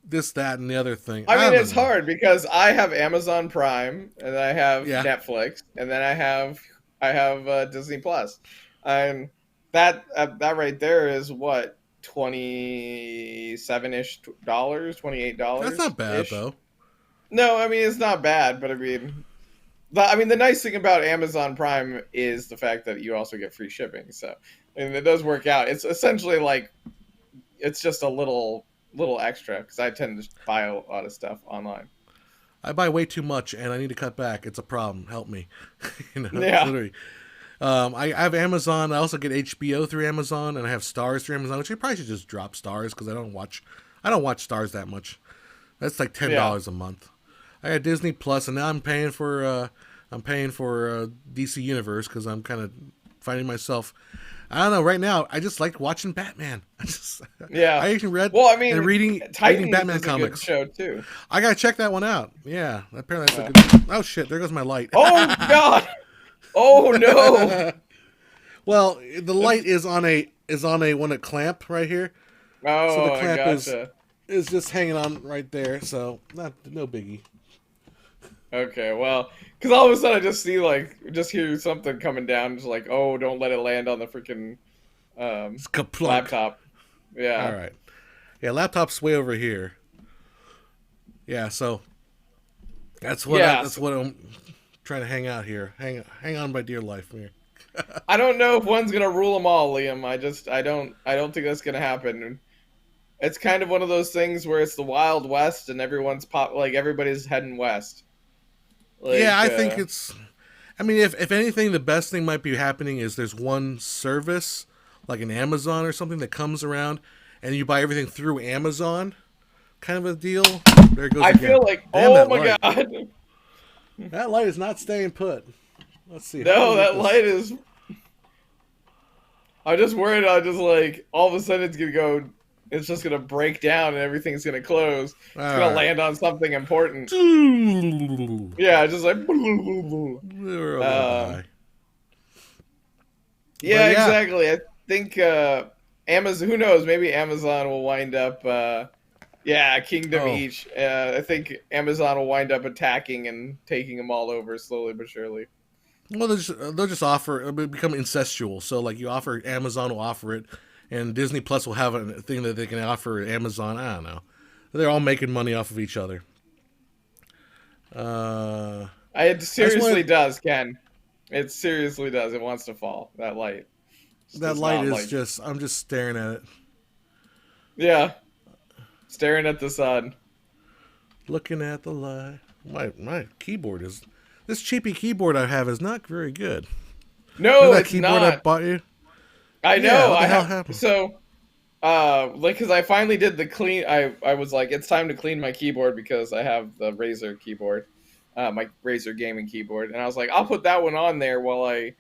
this, that, and the other thing. I mean, don't it's know. hard because I have Amazon Prime and I have Yeah. Netflix and then I have Disney Plus, and that right there is what, $27-ish, That's $28 not bad ish. though. No, I mean it's not bad, but the nice thing about Amazon Prime is the fact that you also get free shipping. So, and it does work out. It's essentially like it's just a little extra because I tend to buy a lot of stuff online. I buy way too much and I need to cut back. It's a problem. Help me. Yeah, Literally. I have Amazon. I also get HBO through Amazon, and I have Stars through Amazon, which I probably should just drop Stars because I don't watch Stars that much. That's like yeah, $10 a month. I got Disney Plus, and now I'm paying for DC Universe because I'm kind of finding myself. I don't know. Right now, I just like watching Batman. yeah. I even read Well, I and mean, reading Titans Batman is a good comics. show too. I gotta check that one out. Yeah, apparently Yeah. that's a good. Oh shit! There goes my light. Oh God! Oh no! Well, the light is on a one at clamp right here. So the Oh, I clamp gotcha. is just hanging on right there. So no biggie. Okay, well, because all of a sudden I just hear something coming down, just like, oh, don't let it land on the freaking It's kaplunk. laptop. All Yeah, right. Yeah, laptop's way over here. Yeah, so that's what yeah. that's what I'm trying to hang out here. Hang on, my dear life here. I don't know if one's gonna rule them all, Liam. I don't think that's gonna happen. It's kind of one of those things where it's the Wild West and everybody's heading west. Yeah, Like, I think it's. I mean, if anything, the best thing might be happening is there's one service like an Amazon or something that comes around, and you buy everything through Amazon. kind of a deal. There it goes I again. feel like, Damn oh that my light. god, That light is not staying put. Let's see. How do no, we get that this? light is. I'm just worried. I just like all of a sudden it's gonna go. It's just gonna break down and everything's gonna close. All It's gonna right. land on something important. We're Yeah, just like. a little high. But Yeah, yeah. exactly. I think Amazon. Who knows? Maybe Amazon will wind up. Yeah, Kingdom Oh. each. I think Amazon will wind up attacking and taking them all over slowly but surely. Well, they'll just offer. It'll become incestual. So like you offer, Amazon will offer it, and Disney Plus will have a thing that they can offer Amazon. I don't know. They're all making money off of each other. It I just seriously wanted does, Ken. It seriously does. It wants to fall. That light just that does light not is like. just. I'm just staring at it, Yeah, staring at the sun. looking at the light. My keyboard is. This cheapy keyboard I have is not very good. No, Remember that it's keyboard I not. bought you? I Yeah. know. What I the hell have happened? so. Like, cause I finally did the clean. I was like, it's time to clean my keyboard because I have the Razer keyboard, my Razer gaming keyboard, and I was like, I'll put that one on there while I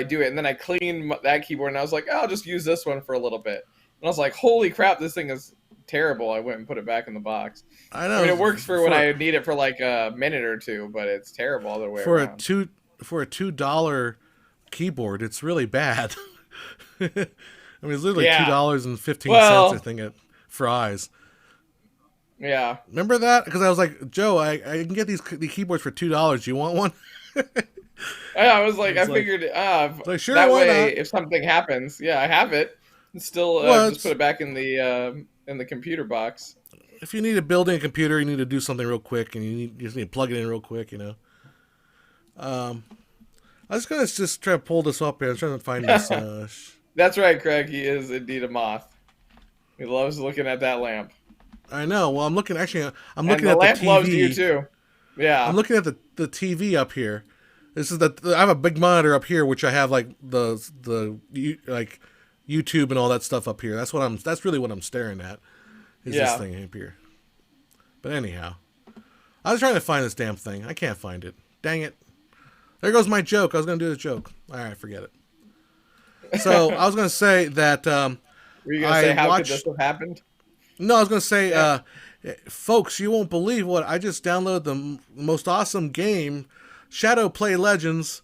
do it, and then I cleaned that keyboard, and I was like, oh, I'll just use this one for a little bit, and I was like, holy crap, this thing is terrible. I went and put it back in the box. I I mean, know it works for when I need it for like a minute or two, but it's terrible all the way for a around. two for a $2 keyboard, it's really bad. I mean, it's literally Yeah. $2.15. I Well, think at Fry's. yeah. Remember that? Because I was like, Joe, I can get the keyboards for $2. You want one? I was like, I It's like, figured, sure, that why way, not? if something happens, yeah, I have it. And still, Well, just put it back in the computer box. if you need to build in a computer, you need to do something real quick, and you just need to plug it in real quick. I was gonna just try to pull this up here. I'm trying to find this. That's right, Craig. He is indeed a moth. He loves looking at that lamp, I know. Well, I'm looking. Actually, I'm and looking the at the lamp loves you TV. too. I'm Yeah, looking at the TV up here. This is I have a big monitor up here, which I have like like YouTube and all that stuff up here. That's really what I'm staring at. Is this yeah. thing up here? But anyhow, I was trying to find this damn thing. I can't find it. Dang it! There goes my joke. I was gonna do the joke. All right, forget it. So I was gonna say that Were you gonna I say how could watched. this have happened? No, I was gonna say, Yeah. folks, you won't believe what I just downloaded the most awesome game, Shadow Play Legends,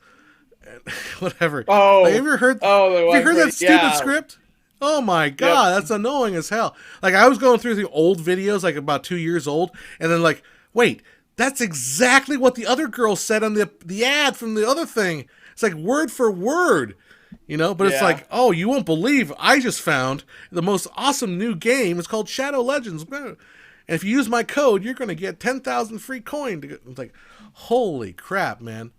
whatever. Oh, Like, have you heard? oh, the Have you one heard for that stupid yeah. script? Oh my Yep. god, that's annoying as hell. Like I was going through the old videos, like about 2 years old, and then like, wait, that's exactly what the other girl said on the ad from the other thing. It's like word for word. But it's Yeah. like, oh, you won't believe I just found the most awesome new game. It's called Shadow Legends. And if you use my code, you're going to get 10,000 free coin. It's like, holy crap, man.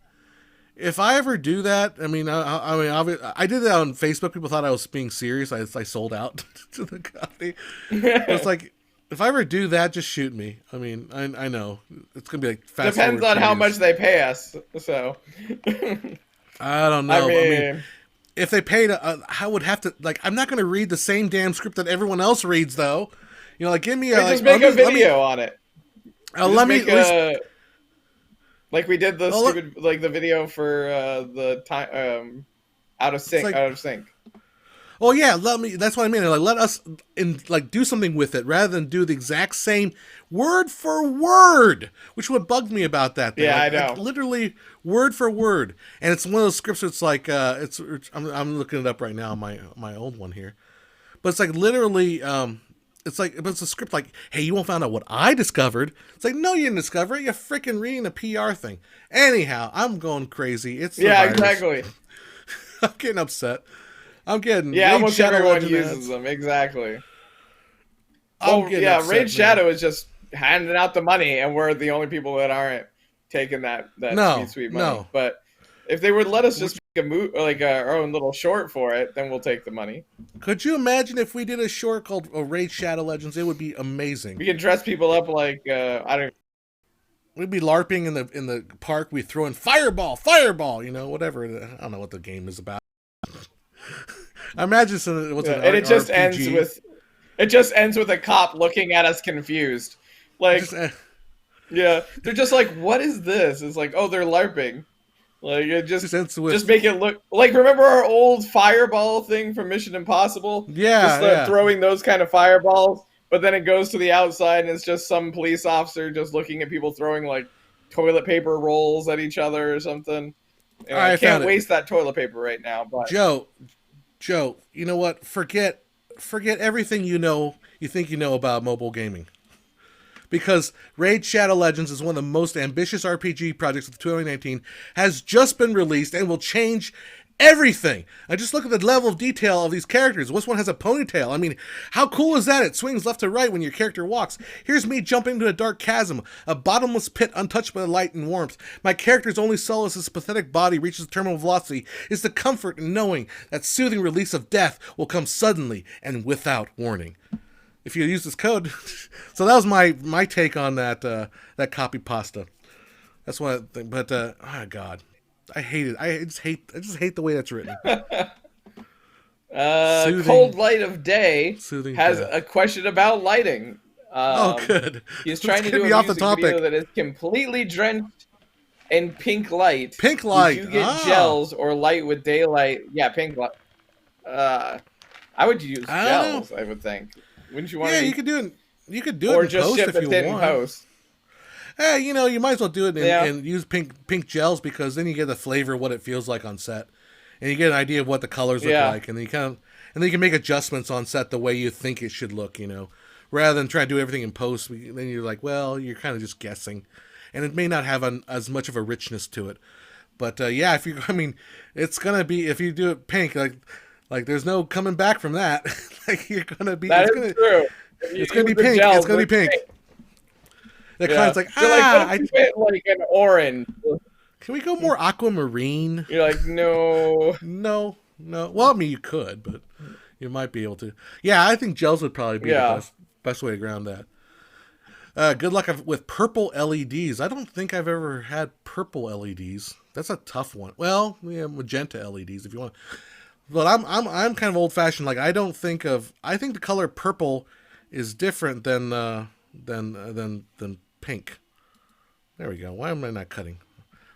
If I ever do that, I mean, I did that on Facebook. People thought I was being serious. I sold out to the company. But it's like, if I ever do that, just shoot me. I mean, I know. It's going to be like fast Depends forward on how 2 much years. they pay us. So, I don't I know. mean, If they paid, I would have to I'm not going to read the same damn script that everyone else reads, though. Like give me a just make a video on it. Just let me make at least. like we did the Well, look, stupid like the video for the time out of it's sync like, out of sync. oh yeah, let me. That's what I mean. Like let us do something with it rather than do the exact same word for word, which what bugged me about that thing. Yeah, I Like know. literally word for word, and it's one of those scripts. It's like I'm looking it up right now. My old one here, but it's like literally. But it's a script like, hey, you won't find out what I discovered. It's like, no, you didn't discover it. You're freaking reading a PR thing. Anyhow, I'm going crazy. It's the Yeah, virus. exactly. I'm getting upset. I'm getting Yeah, Raid almost Shadow everyone Legend uses ads. them. Exactly. I'm Well, getting yeah, upset, Raid man. Shadow is just handing out the money, and we're the only people that aren't taking that No, sweet money. no. But if they would let us just make a like our own little short for it, then we'll take the money. Could you imagine if we did a short called Raid Shadow Legends? It would be amazing. We can dress people up like I don't. We'd be LARPing in the park. We throw in fireball, whatever. I don't know what the game is about. I imagine what's an And it just RPG. ends with It just ends with a cop looking at us confused. Like, Just yeah, they're just like, what is this? It's like, oh, they're LARPing. Like it just ends just with make it look like, remember our old fireball thing from Mission Impossible? Just yeah. throwing those kind of fireballs, but then it goes to the outside and it's just some police officer just looking at people throwing like toilet paper rolls at each other or something. All And I right, I can't found it. waste that toilet paper right now, but Joe, Joe, you know what? Forget everything you think you know about mobile gaming. Because Raid Shadow Legends is one of the most ambitious RPG projects of 2019, has just been released and will change everything. I just look at the level of detail of these characters. This one has a ponytail. I mean, how cool is that? It swings left to right when your character walks. Here's me jumping into a dark chasm, a bottomless pit untouched by the light and warmth. My character's only solace as his pathetic body reaches terminal velocity is the comfort in knowing that soothing release of death will come suddenly and without warning. If you use this code. So that was my take on that copy pasta. That's what I think. But oh god, I hate it. I just hate the way that's written. Cold Light of Day Soothing has death. a question about lighting. Oh, good. He's Let's trying to get do me a off the music video topic. that is completely drenched in pink light. Pink Would light. you get gels or light with daylight? Yeah, pink light. I would use I don't gels, I would think. Wouldn't you want Yeah, to? you could do it. You could do it Or in just post ship if it you in want. post. Hey, you might as well do it Yeah. and use pink gels because then you get the flavor of what it feels like on set, and you get an idea of what the colors look Yeah. like, and then you can make adjustments on set the way you think it should look. Rather than try to do everything in post, then you're like, well, you're kind of just guessing, and it may not have as much of a richness to it. But yeah, it's gonna be if you do it pink, like there's no coming back from that. Like you're gonna be, That it's is gonna, true. it's gonna be pink. It's gonna be pink. The Yeah. client's like, You're like, what if you went like an orange? can we go more aquamarine? You're like, no. No. Well, I mean, you could, but you might be able to. Yeah, I think gels would probably be Yeah. the best way to ground that. Good luck with purple LEDs. I don't think I've ever had purple LEDs. That's a tough one. Well, yeah, magenta LEDs if you want. But I'm kind of old fashioned. Like I think the color purple is different than pink. There we go. Why am I not cutting?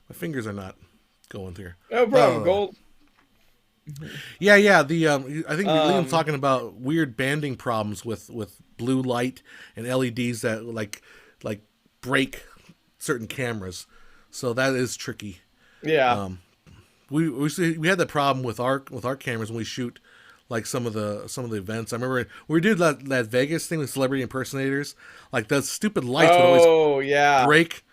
My fingers are not going through. No problem, Gold. Yeah. I think Liam's talking about weird banding problems with blue light and LEDs that like break certain cameras. So that is tricky. Yeah. We had that problem with our cameras when we shoot like some of the events. I remember we did that Vegas thing with celebrity impersonators. Like those stupid lights would always yeah. break.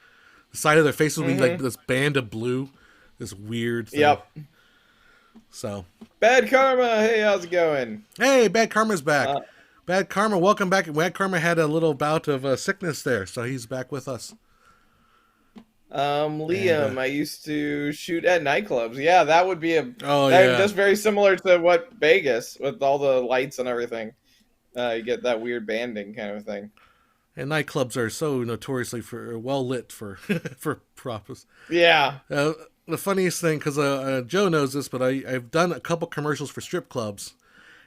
The side of their faces would be like this band of blue. This weird thing. Yep. So Bad Karma, hey, how's it going? hey, Bad Karma's back. Bad Karma, welcome back. Bad Karma had a little bout of sickness there, so he's back with us. Liam, And, I used to shoot at nightclubs. Yeah, that would be yeah. just very similar to what Vegas with all the lights and everything. You get that weird banding kind of thing. And nightclubs are so notoriously well lit for for props. Yeah. The funniest thing, because Joe knows this, but I've done a couple commercials for strip clubs,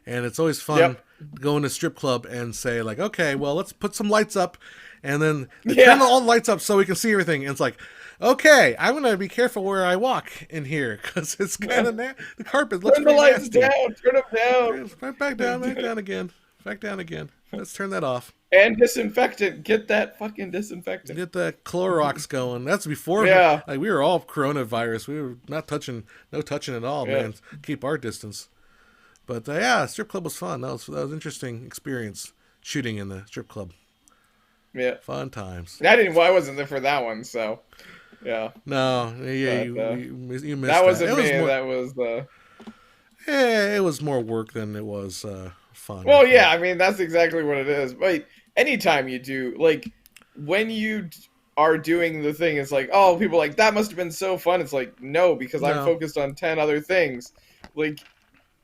and it's always fun to go in a strip club and say like, okay, well, let's put some lights up, and then turn all the lights up so we can see everything. And it's like, okay, I'm gonna be careful where I walk in here because it's kind of the carpet looks Turn the pretty lights nasty. down. Turn them down. Back down again. Back down again. Let's turn that off. And disinfectant. Get that fucking disinfectant. Get that Clorox going. That's before. Yeah. Like we were all coronavirus. We were no touching at all, man. Keep our distance. But yeah, strip club was fun. That was an interesting experience shooting in the strip club. Yeah. Fun times. I wasn't there for that one, so yeah. No, yeah, But, you missed that. That wasn't me. More, that was the. Yeah, it was more work than it was fun. Well, yeah, I mean that's exactly what it is. But anytime you do, like, when you are doing the thing, it's like, oh, people are like that must have been so fun. It's like no, because I'm focused on 10 other things. Like,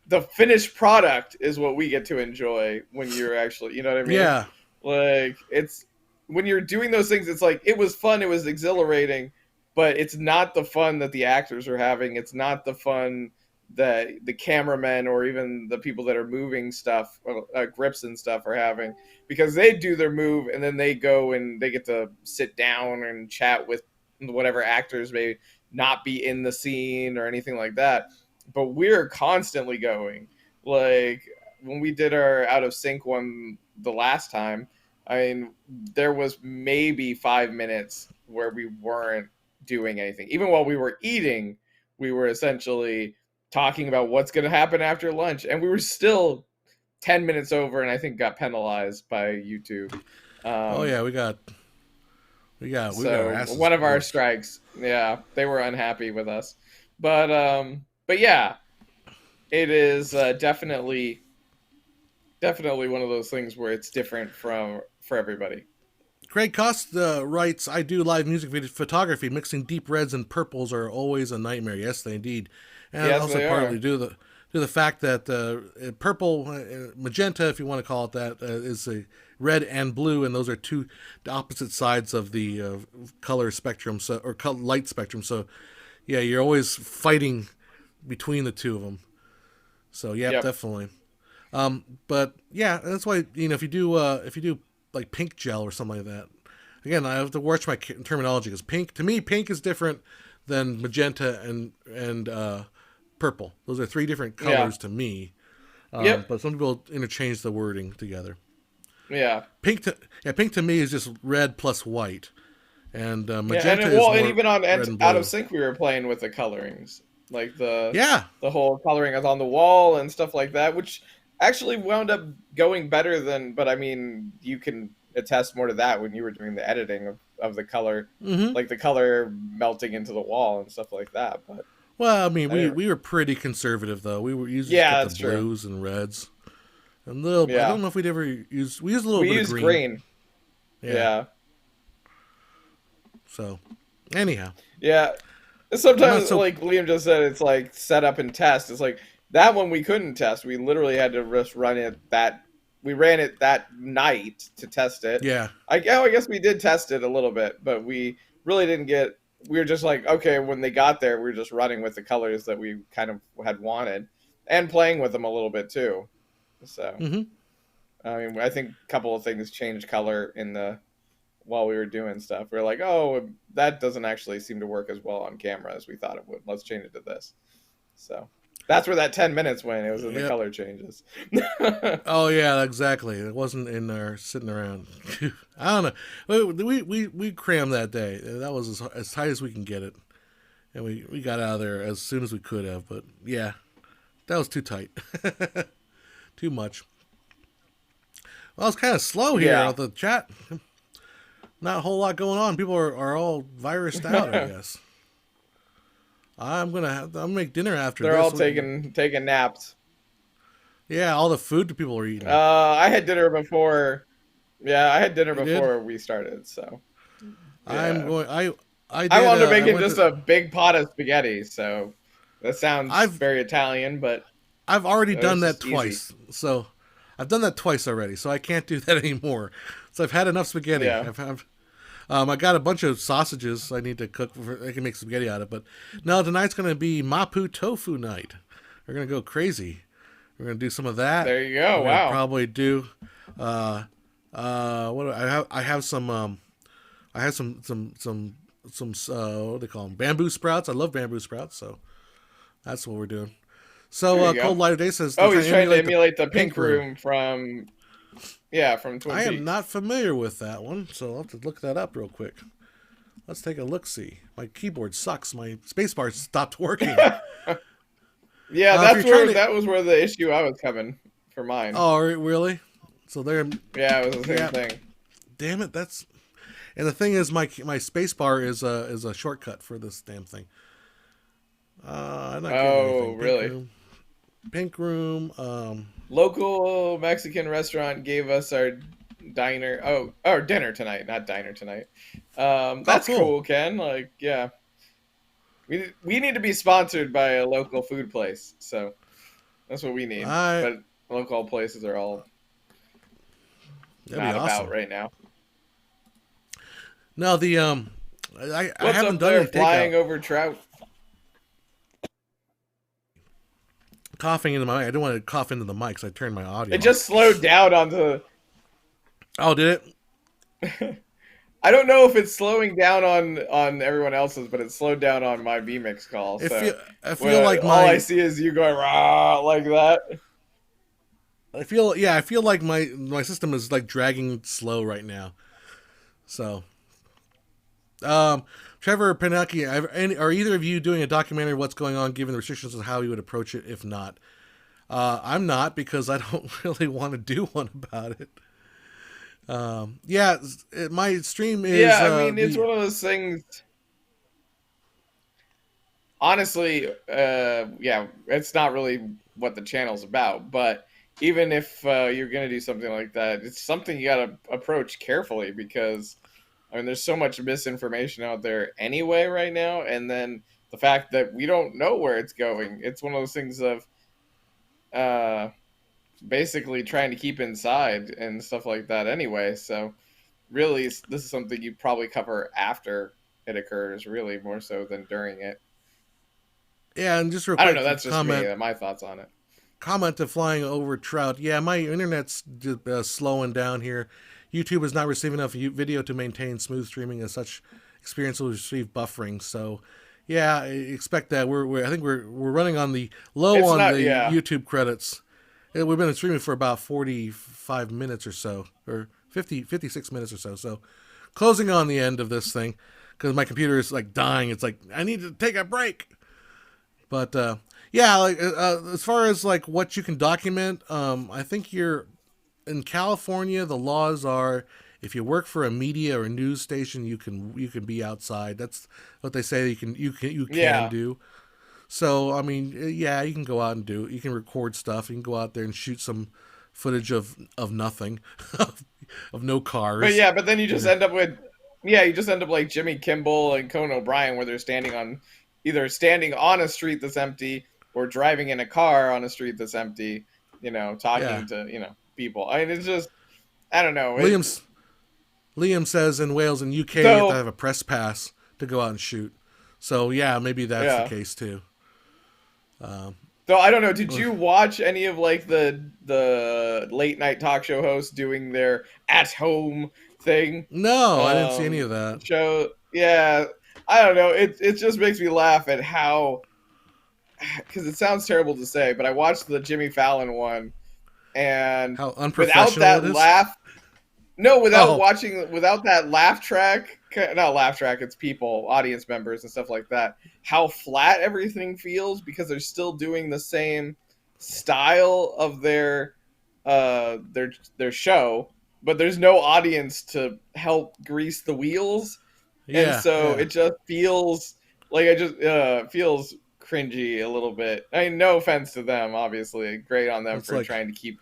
the finished product is what we get to enjoy when you're actually, you know what I mean? Yeah. Like, it's when you're doing those things, it's like it was fun, it was exhilarating, but it's not the fun that the actors are having. It's not the fun the cameramen or even the people that are moving stuff, grips and stuff are having, because they do their move and then they go and they get to sit down and chat with whatever actors may not be in the scene or anything like that. But we're constantly going. Like when we did our out of sync one the last time, I mean, there was maybe 5 minutes where we weren't doing anything. Even while we were eating, we were essentially talking about what's going to happen after lunch, and we were still 10 minutes over, and I think got penalized by YouTube. Oh Um, yeah, we got our so asses one of our worked. strikes, yeah, they were unhappy with us, but yeah, it is definitely one of those things where it's different from for everybody. Craig Costa writes, I do live music video photography. Mixing deep reds and purples are always a nightmare. Yes, they indeed. And Yes, also they partly are. due to the fact that purple, magenta, if you want to call it that, is a red and blue, and those are two opposite sides of the color spectrum, or light spectrum. So, yeah, you're always fighting between the two of them. So, yeah, Yep. definitely. But yeah, that's why if you do like pink gel or something like that. Again, I have to watch my terminology because pink to me, pink is different than magenta and purple. Those are three different Yeah. colors to me. Yep. But some people interchange the wording together. Yeah. Pink to me is just red plus white, and Yeah, and magenta is and more even on red and out of blue. sync, we were playing with the colorings, like Yeah, the whole coloring is on the wall and stuff like that, which actually wound up going better than. But I mean, you can attest more to that when you were doing the editing of the color, mm-hmm. like the color melting into the wall and stuff like that. But Well, I mean, I we didn't. we were pretty conservative though. We were usually just Yeah, get the that's true. blues and reds. A little. I Yeah, don't know if we'd ever use. We used a little we bit of used green. green. Yeah. Yeah, So, anyhow, yeah. I'm not Sometimes, so. like Liam just said, it's like set up and test. It's like that one we couldn't test. We literally had to just run it that we ran it that night to test it. Yeah. I guess we did test it a little bit, but we really didn't get. We were just like, okay, when they got there, we were just running with the colors that we kind of had wanted and playing with them a little bit too. So, Mm-hmm. I mean, I think a couple of things changed color in the while we were doing stuff. We are like, oh, that doesn't actually seem to work as well on camera as we thought it would. Let's change it to this. So that's where that 10 minutes went. It was in the Yep. color changes. Oh yeah, exactly. It wasn't in there sitting around. I don't know. We crammed that day. That was as tight as we can get it, and we got out of there as soon as we could have. But yeah, that was too tight. Too much. Well, it's kind of slow here Yeah. at the chat. Not a whole lot going on. People are all virused out, I guess. I'll make dinner after They're all this. taking naps. Yeah, all the food people are eating. I had dinner before. Yeah, I had dinner You did? before we started. So I'm yeah, going. I I did. wanted to I make it went just to. a big pot of spaghetti. So that sounds I've very Italian, but I've already it done was that just easy. twice. So I've done that twice already. So I can't do that anymore. So I've had enough spaghetti. Yeah. I got a bunch of sausages I need to cook. I can make spaghetti out of. But no, tonight's going to be mapu tofu night. We're going to go crazy. We're going to do some of that. There you go. We're going to Wow. probably do. What do I have? I have some. I have some. What do they call them? Bamboo sprouts. I love bamboo sprouts. So that's what we're doing. So There you Cold go. Light of Day says they're Oh, trying he's to trying to emulate the emulate the Pink pink Room. room from Twin I am Peaks. not familiar with that one, so I'll have to look that up real quick. Let's take a look. See, my keyboard sucks. My spacebar stopped working. Yeah, If you're trying to, that was where the issue I was coming for mine. oh really? So there, Yeah, it was the same yeah. thing. Damn it, that's. And the thing is, my spacebar is a shortcut for this damn thing. I'm not getting Oh, anything. really? Pink room. Local Mexican restaurant gave us our diner. Oh, our dinner tonight, not diner tonight. Oh, That's cool. cool, Ken. Like, yeah, we need to be sponsored by a local food place. So that's what we need. I But local places are all That'd be not about awesome. right now. No, I What's haven't up done there, any takeout. flying over trout? coughing into my mic. I don't want to cough into the mic, so I turned my It audio off. just slowed down on the. Oh, did it? I don't know if it's slowing down on everyone else's, but it slowed down on my vmix call. It So feel I feel well, like all I my see is you going rah like that. I feel like my system is like dragging slow right now. So, um, Trevor Pinocchi, are either of you doing a documentary of what's going on, given the restrictions, of how you would approach it? If not, I'm not because I don't really want to do one about it. Yeah, my stream Yeah, is I mean it's the one of those things. Honestly, yeah, it's not really what the channel's about. But even if you're gonna do something like that, it's something you gotta approach carefully because I mean, there's so much misinformation out there anyway right now, and then the fact that we don't know where it's going. It's one of those things of uh, basically trying to keep inside and stuff like that anyway. So really, this is something you probably cover after it occurs, really more so than during it. yeah, and just real I don't know. quick That's just me. comment My thoughts on it. to flying over trout. Yeah, my internet's slowing down here. YouTube is not receiving enough video to maintain smooth streaming, and such experience will receive buffering. So, yeah, I expect that. I think we're running on the low It's on not. the Yeah. YouTube credits. We've been streaming for about 45 minutes or so, or 56 minutes or so. So, closing on the end of this thing because my computer is like dying. It's like I need to take a break. But yeah, like as far as like what you can document, I think you're in California. The laws are if you work for a media or a news station, you can be outside. That's what they say you can Yeah. do. So I mean, yeah, you can go out and do it. You can record stuff. You can go out there and shoot some footage of nothing, of no But cars. yeah, but then you You just know, end up with, yeah, you just end up like Jimmy Kimmel and Conan O'Brien, where they're either standing on a street that's empty or driving in a car on a street that's empty, yeah. talking to, people. I mean, it's just, I don't know. Liam's Liam says in Wales and UK you have to So, have a press pass to go out and shoot. So yeah, maybe that's the yeah. case too. Um, So I don't know. Did you watch any of like the late night talk show hosts doing their at home thing? no, I didn't see any of that. Show, yeah. I don't know. It just makes me laugh at how, because it sounds terrible to say, but I watched the Jimmy Fallon one, and How without unprofessional it that is. laugh, no, Oh, without that laugh track, not laugh track, it's people, audience members and stuff like that. How flat everything feels because they're still doing the same style of their show, but there's no audience to help grease the wheels, and yeah, so yeah. it just feels like it just feels cringy a little bit. I mean, no offense to them, obviously, great on them It's for like, trying to keep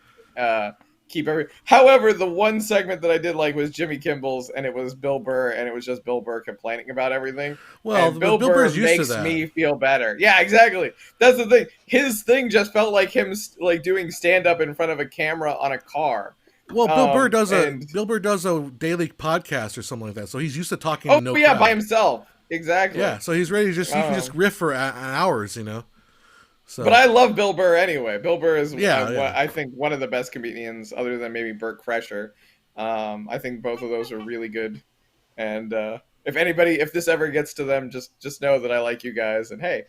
every. However, the one segment that I did like was Jimmy Kimmel's, and it was Bill Burr, and it was just Bill Burr complaining about everything. well, And Bill Bill Burr Burr's used to makes that. me feel better. Yeah, exactly. That's the thing. His thing just felt like him like doing stand up in front of a camera on a car. Well, And Bill Burr does a daily podcast or something like that, so he's used to talking to oh no yeah, by crowd. himself. Exactly. Yeah, so he's ready to just he can just Um, riff for hours, but So I love Bill Burr anyway. Bill Burr is yeah, what yeah. I think one of the best comedians, other than maybe Burt Kreischer. I think both of those are really good. And if this ever gets to them, just know that I like you guys. And hey,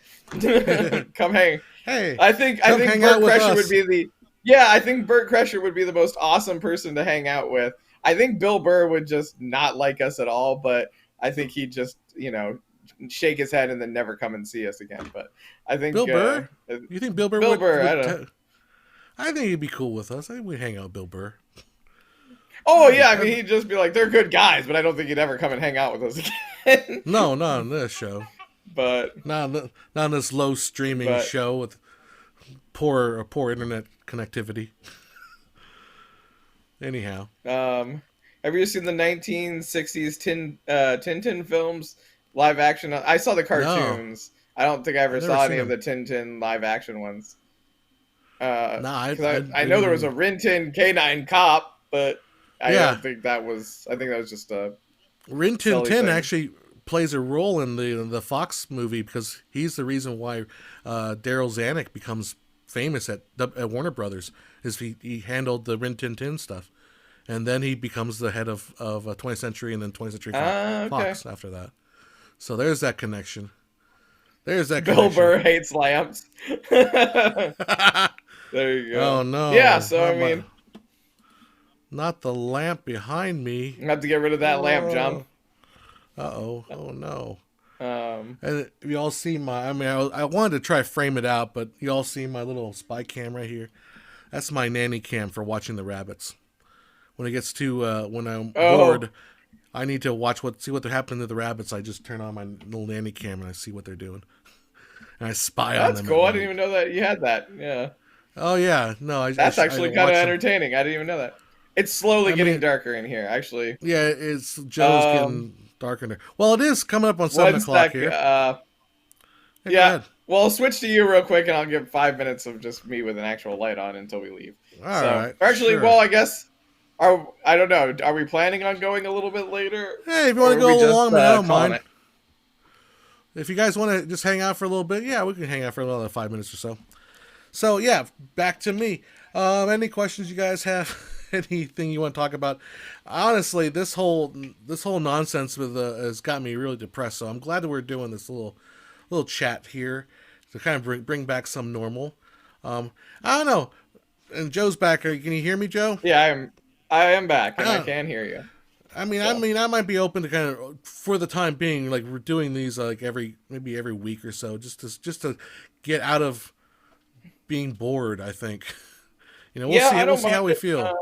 come hang. Hey, I come think hang out Burt with Kreischer would us. be the yeah. I think Burt Kreischer would be the most awesome person to hang out with. I think Bill Burr would just not like us at all, but I think he'd just shake his head and then never come and see us again. But I Bill think Burr? You think Bill Burr Bill Burr, I would? don't know. I think he'd be cool with us. I think we'd hang out with Bill Burr. Oh yeah, I I, mean he'd just be like, they're good guys, but I don't think he'd ever come and hang out with us again. no, not on this show. but Not on this low streaming but show with poor internet connectivity. Anyhow, have you seen the 1960s Tintin films live action? I saw the no, cartoons. I don't think I I've ever never saw seen any of him. the Tintin live action ones. Nah, I Because I didn't know there was a even. Rin Tin K9 Cop, but I Yeah, don't think that was. I think that was just a Rin Tin silly Tin thing. actually plays a role in the Fox movie because he's the reason why Daryl Zanuck becomes famous at Warner Brothers. He handled the Rin Tin Tin stuff, and then he becomes the head of 20th Century and then 20th Century Okay. Fox after that. So there's that connection. There's that Bill connection. Burr hates lamps. There you Oh go. Yeah, no, so I mean, not the lamp behind me. you have to get rid of that lamp, John. Whoa. Uh-oh. Oh no. Um, And you all see I wanted to try to frame it out, but you all see my little spy cam right here. That's my nanny cam for watching the rabbits. When it gets to when I'm oh, bored, I need to see what they're happening to the rabbits. I just turn on my little nanny cam and I see what they're doing, and I spy on that's them at cool. I didn't night. even know that you had that. Yeah, Oh yeah, no, that's I actually kind of watch them. entertaining. I didn't even know that. It's slowly I getting mean, darker in here, actually. yeah, it's Joe's Um, getting darker. There. Well, it is coming up on 7 o'clock One sec. here. Hey, go Yeah. ahead. Well, I'll switch to you real quick, and I'll give 5 minutes of just me with an actual light on until we leave. All So, right, or actually, sure. well, I guess I don't know. Are we planning on going a little bit later, Hey, if you want or to are we go just along, I mean, I don't calling mind. it? If you guys want to just hang out for a little bit, yeah, we can hang out for another 5 minutes or so. So yeah, back to me. Any questions you guys have? Anything you want to talk about? Honestly, this whole nonsense with has got me really depressed. So I'm glad that we're doing this little chat here to kind of bring back some normal. I don't know. And Joe's back. Can you hear me, Joe? Yeah, I am back, and I I, can hear you. I mean, So I might be open to kind of for the time being, like we're doing these like maybe every week or so, just to get out of being bored. I think we'll yeah, see I we'll don't see mind how we it. feel.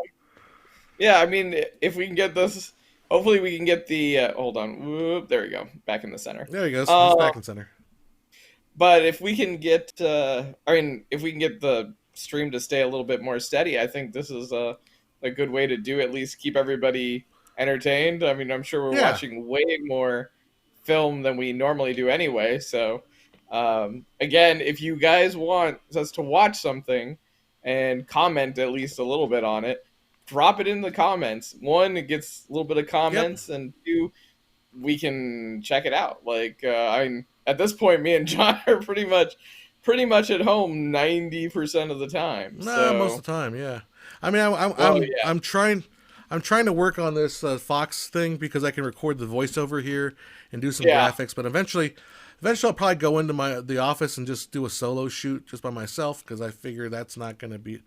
Yeah, I mean, if we can get this, hopefully we can get the. Hold on, whoop, there we go, back in the center. There he goes. He's Um, back in center. But if we can get, I mean, if we can get the stream to stay a little bit more steady, I think this is a good way to do at least keep everybody entertained. I mean, I'm sure we're Yeah. watching way more film than we normally do anyway. So, again, if you guys want us to watch something and comment at least a little bit on it, drop it in the comments. One, it gets a little bit of Yep. comments, and two, we can check it out. Like I mean, at this point, me and John are pretty much at home 90% of the time. Nah, most So, of the time, yeah. I mean, I'm well, I'm yeah, I'm trying. I'm trying to work on this Fox thing because I can record the voiceover here and do some yeah, graphics. But eventually, I'll probably go into the office and just do a solo shoot just by myself because I figure that's not going to be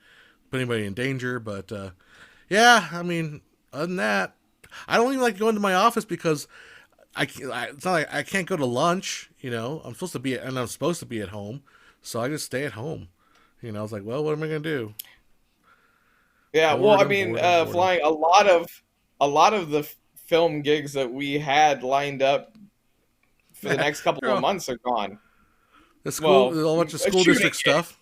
put anybody in danger. But yeah, I mean, other than that, I don't even like going to my office because it's not like I can't go to lunch. I'm supposed to be at home, so I just stay at home. I was like, well, what am I gonna do? yeah. Well, I Boredom, mean, boredom, boredom. flying a lot of the film gigs that we had lined up for the next couple of Girl, months are gone. the school, Well, a bunch of school shooting district gigs. stuff.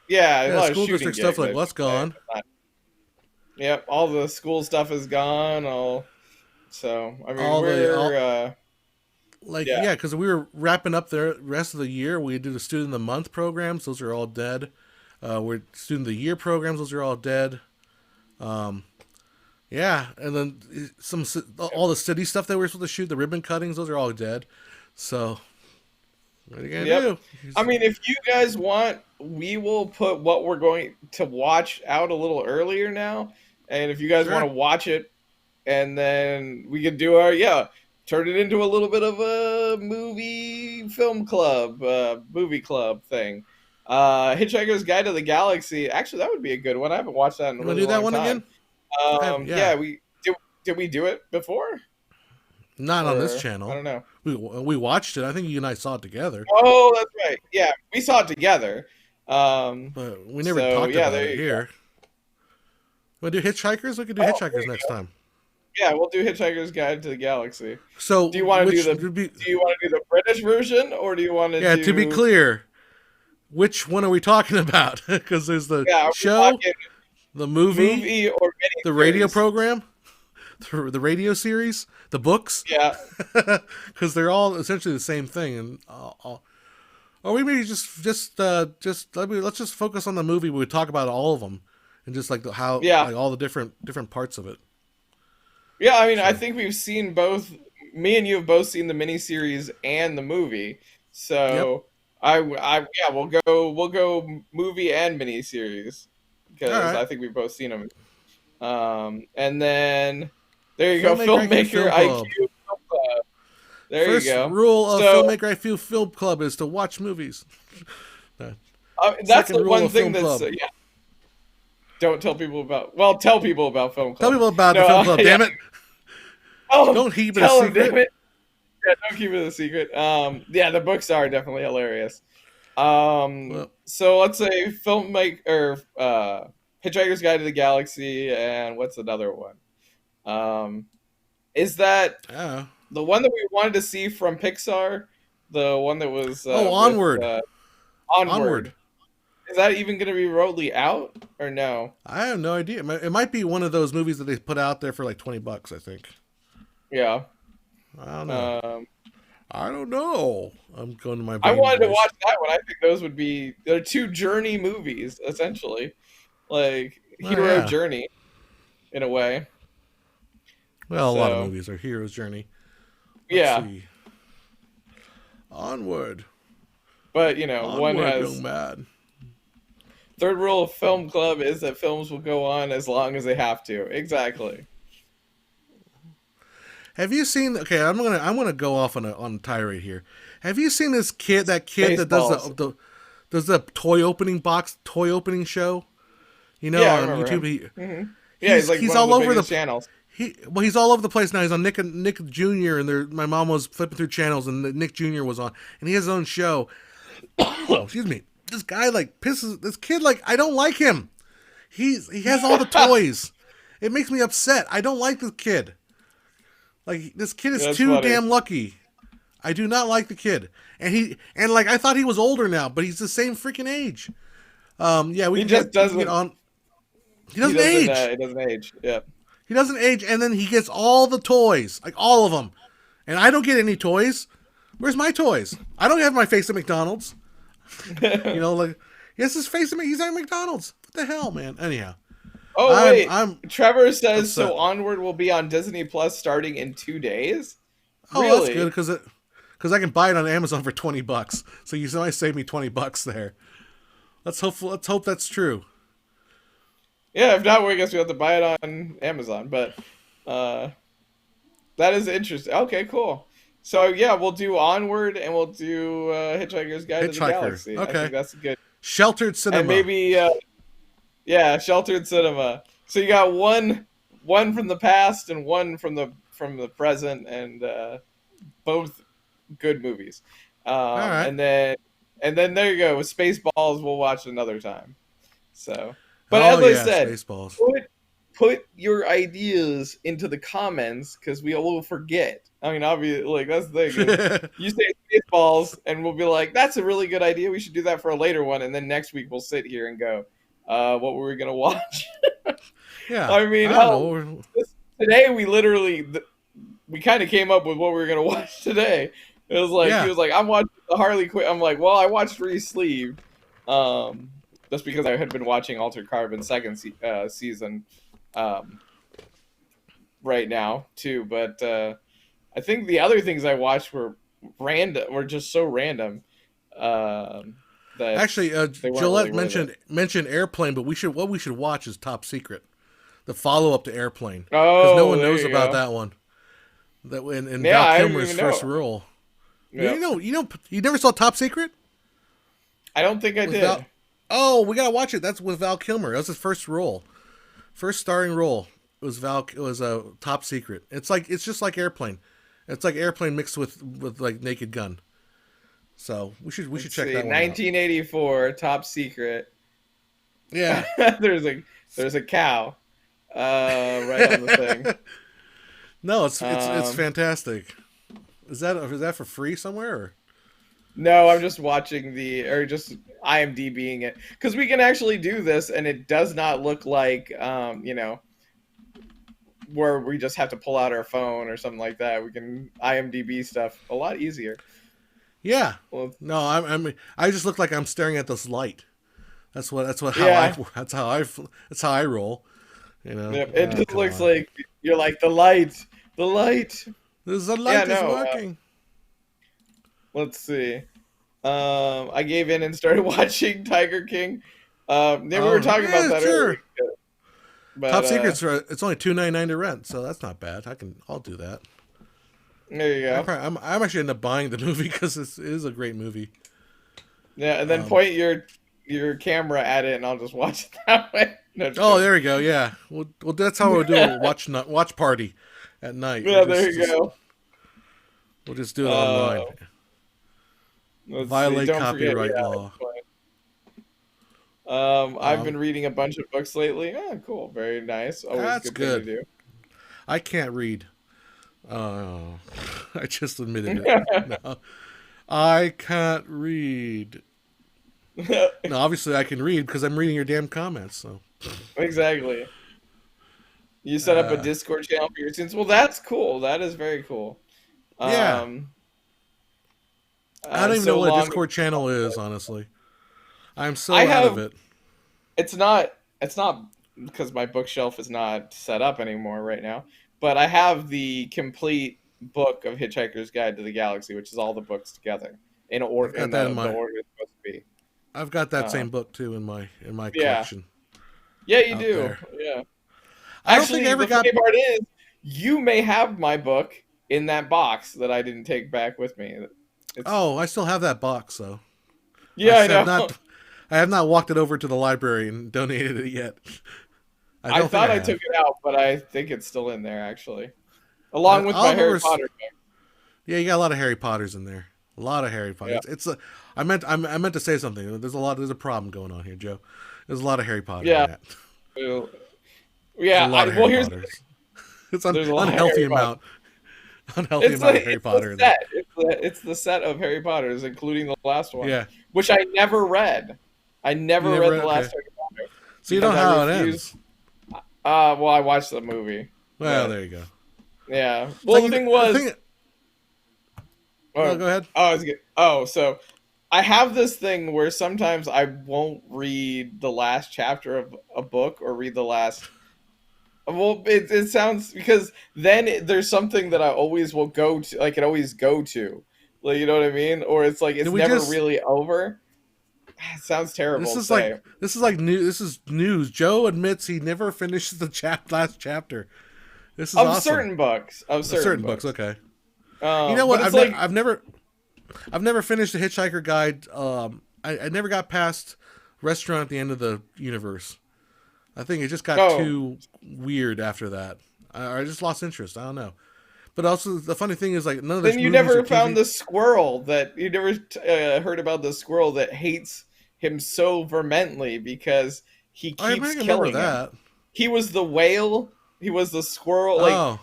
Yeah, a Yeah, lot of school shooting district stuff gigs, like I what's should say. gone. Yep, all the school stuff is gone. All so I mean All the we're all like yeah. yeah, because we were wrapping up the rest of the year. We did the student of the month programs; those are all dead. We're student of the year programs; those are all dead. Um, yeah, and then all the city stuff that we were supposed to shoot, the ribbon cuttings, those are all dead. So what are you gonna Yep. do? I mean, if you guys want, we will put what we're going to watch out a little earlier now. And if you guys want Sure. to watch it, and then we could do our, yeah, turn it into a little bit of a movie club thing. Hitchhiker's Guide to the Galaxy. Actually, that would be a good one. I haven't watched that in a You want really to do that long one again? time. Yeah, Yeah, did we do it before? not on this Or I channel. don't know. We watched it. I think you and I saw it together, Oh, that's right. Yeah, we saw it together. but we never So talked yeah, about there it you go. here. Want to do Hitchhikers? We could do Oh, there Hitchhikers you next go. time. Yeah, we'll do Hitchhiker's Guide to the Galaxy. So, Do you want to do which the would be? Do you want to do the British version, or do you want to Yeah, to be do? clear, which one are we talking about? Because there's the Yeah, are we show, talking the movie, movie or the radio miniseries? program, the radio series, the books, Yeah, because they're all essentially the same thing. And or we maybe let's just focus on the movie. We would talk about all of them and just like how yeah, like all the different parts of it. yeah. I mean, I So think we've seen both. Me and you have both seen the miniseries and the movie. yep, So Yeah, we'll go movie and miniseries All because right. I think we've both seen them. And then there you go, Filmmaker IQ filmmaker Film Club. IQ. There you First go. rule of So Filmmaker IQ Film Club is to watch movies. that's Second the rule one of thing Film that's Club. yeah. Don't tell people about. Well, tell people about film Tell club. people about the No, Film Club, yeah, damn it. tell them, Don't keep it a tell them, damn secret. it. Yeah, don't keep it a secret. Yeah, the books are definitely hilarious. Well, So let's say filmmaker, Hitchhiker's Guide to the Galaxy, and what's another one? Is that yeah. the one that we wanted to see from Pixar? The one that was Oh, with Onward. Onward. Onward. Is that even going to be remotely out or no? I have no idea. It might be one of those movies that they put out there for like $20, I think. Yeah. I don't know. Um, I don't know. I'm going to my I Bane wanted to voice. watch that one. I think those would be they're two journey movies essentially, like Oh, hero yeah. journey in a way. Well, a lot of So movies are hero's journey. Let's yeah, see. Onward. but one Onward, young has man. third rule of film club is that films will go on as long as they have to. Exactly. Have you seen? Okay, I'm gonna go off on a tirade here. Have you seen this kid? That kid that does Spaceballs. the toy opening show? You know, Yeah, I on remember YouTube. him. hmm Yeah, he's He's like he's one of all the over biggest channels. he's all over the place now. He's on Nick Jr. and my mom was flipping through channels and Nick Jr. was on, and he has his own show. Oh, excuse me. This guy like pisses this kid like I don't like him. He has all the toys. It makes me upset. I don't like this kid. Like this kid is That's too funny. damn lucky. I do not like the kid. And like I thought he was older now, but he's the same freaking age. Yeah, He just we can get doesn't. on. He He doesn't doesn't. age. It doesn't age. Yeah. He doesn't age, and then he gets all the toys, like all of them, and I don't get any toys. Where's my toys? I don't have my face at McDonald's. You know, like he has his face at he's at McDonald's. What the hell, man? Anyhow, Oh wait, I'm Trevor says upset. so. Onward will be on Disney Plus starting in 2 days. Oh, that's good Really? because I can buy it on Amazon for $20. So you might save me $20 there. Let's hope that's true. Yeah. If not, we guess we have to buy it on Amazon. But uh, that is interesting. Okay, cool. So yeah, we'll do Onward and we'll do Hitchhiker's Guide to the Hitchhiker. Galaxy. I Okay. think that's good. Sheltered And cinema. maybe yeah, Sheltered Cinema. So you got one from the past and one from the present, and both good movies. All right. And then there you go. With Spaceballs, we'll watch another time. So, but Oh as I yeah, said, Spaceballs. put your ideas into the comments because we will forget. I mean, obviously, like that's the thing is you say Spaceballs, and we'll be like, "That's a really good idea. We should do that for a later one." And then next week we'll sit here and go, "What were we gonna watch?" Yeah. I mean, I hell, don't know. today we kind of came up with what we were gonna watch today. It was like he Yeah. was like, "I'm watching the Harley Quinn." I'm like, "Well, I watched Re-Sleeved, just because I had been watching Altered Carbon season, um, right now too." But I think the other things I watched were just so random that Actually, they weren't really Gillette worth it. mentioned Airplane, but what we should watch is Top Secret, the follow up to Airplane, because no Oh, one there knows you about go. that one. That in Yeah, Val I didn't Kilmer's even first know. role. Yep. You never saw Top Secret I don't think I with did. Val. Oh, we gotta watch it. That's with Val Kilmer. That was his first role, first starring role. It was It was a Top Secret. It's just like Airplane. It's like Airplane mixed with like Naked Gun. So we should Let's check see, that one out. 1984, Top Secret. Yeah. there's a cow, right on the thing. No, it's Um, fantastic. Is that for free somewhere? Or? no, I'm just watching just IMDbing it because we can actually do this, and it does not look like where we just have to pull out our phone or something like that. We can IMDb stuff a lot easier. Yeah. Well, No, I just look like I'm staring at this light. yeah, That's how I roll. You know. yeah, it just Come looks on. like you're like the light. The Yeah, light is no. working. Let's see. I gave in and started watching Tiger King. Yeah, we were Oh, talking about yeah, that earlier, sure. but Top Secret's it's only $2.99 to rent, so that's not bad. I'll do that. there you go. I'm actually end up buying the movie because it is a great movie. Yeah, and then Um, point your camera at it, and I'll just watch it that way. No, just oh, kidding. there we go. Yeah, well, that's how we'll do a watch party at night. Yeah, there you go. We'll just do it Uh, online. let's see. Violate Don't forget. copyright Yeah, law. I've been reading a bunch of books lately. Oh, cool. Very nice. Always a That's good thing to good. do. I can't read. I just admitted it. No, I can't read. No, obviously I can read because I'm reading your damn comments. So, Exactly. You set up a uh, Discord channel for your students. Well, that's cool. That is very cool. yeah, Um, I don't even know so what a long. Discord channel is. Honestly, I'm I so out of have. it. It's not. It's not because my bookshelf is not set up anymore right now. But I have the complete book of Hitchhiker's Guide to the Galaxy, which is all the books together in I've order got in that in the my. order it's supposed to be. I've got that Uh, same book too in my yeah. collection Yeah, you out do. there. Yeah. I don't think I Actually, ever the got. funny part is, you may have my book in that box that I didn't take back with me. It's Oh, I still have that box though. I yeah, I have know. not. I have not walked it over to the library and donated it yet. I I don't think thought I I took have. it out, but I think it's still in there actually, along with All my of them Harry are. Potter book. Yeah, you got a lot of Harry Potters in there. A lot of Harry Yeah, Potters. It's a. I meant to say something. There's a problem going on here, Joe. There's a lot of Harry Potter in yeah, that. Well, There's a yeah. lot of Well, Harry here's Potters. It's there's a lot of unhealthy Harry Potter. amount. Unhealthy amount of Harry It's the Potter in there. set. It's the set of Harry Potters, including the last one, Yeah. which I never read. I You never never read read. the Okay. last Harry Potter So you know because I how it refused. ends. Well, I watched the movie, Well, but there you go. yeah. It's Well, like the thing the was, thing. No, oh, go ahead. I was good. Oh, so I have this thing where sometimes I won't read the last chapter of a book or read the last. Well, it sounds because then there's something that I always will go to. I can always go to, like you know what I mean, or it's like Did it's we never just? really over. It sounds This terrible to is like say. this is like new. This is news. Joe admits he never finished the last chapter. This is Of awesome. certain books, of certain Certain books, books. okay. You know what? But it's like I've never finished the Hitchhiker Guide. I never got past Restaurant at the End of the Universe. I think it just got oh, too weird after that. I just lost interest. I don't know. But also, the funny thing is, like, none of then this you movies or never found TV. the squirrel that you never heard about the squirrel that hates him so vehemently because he I keeps might remember killing him. that. He was the whale. He was the squirrel. Oh,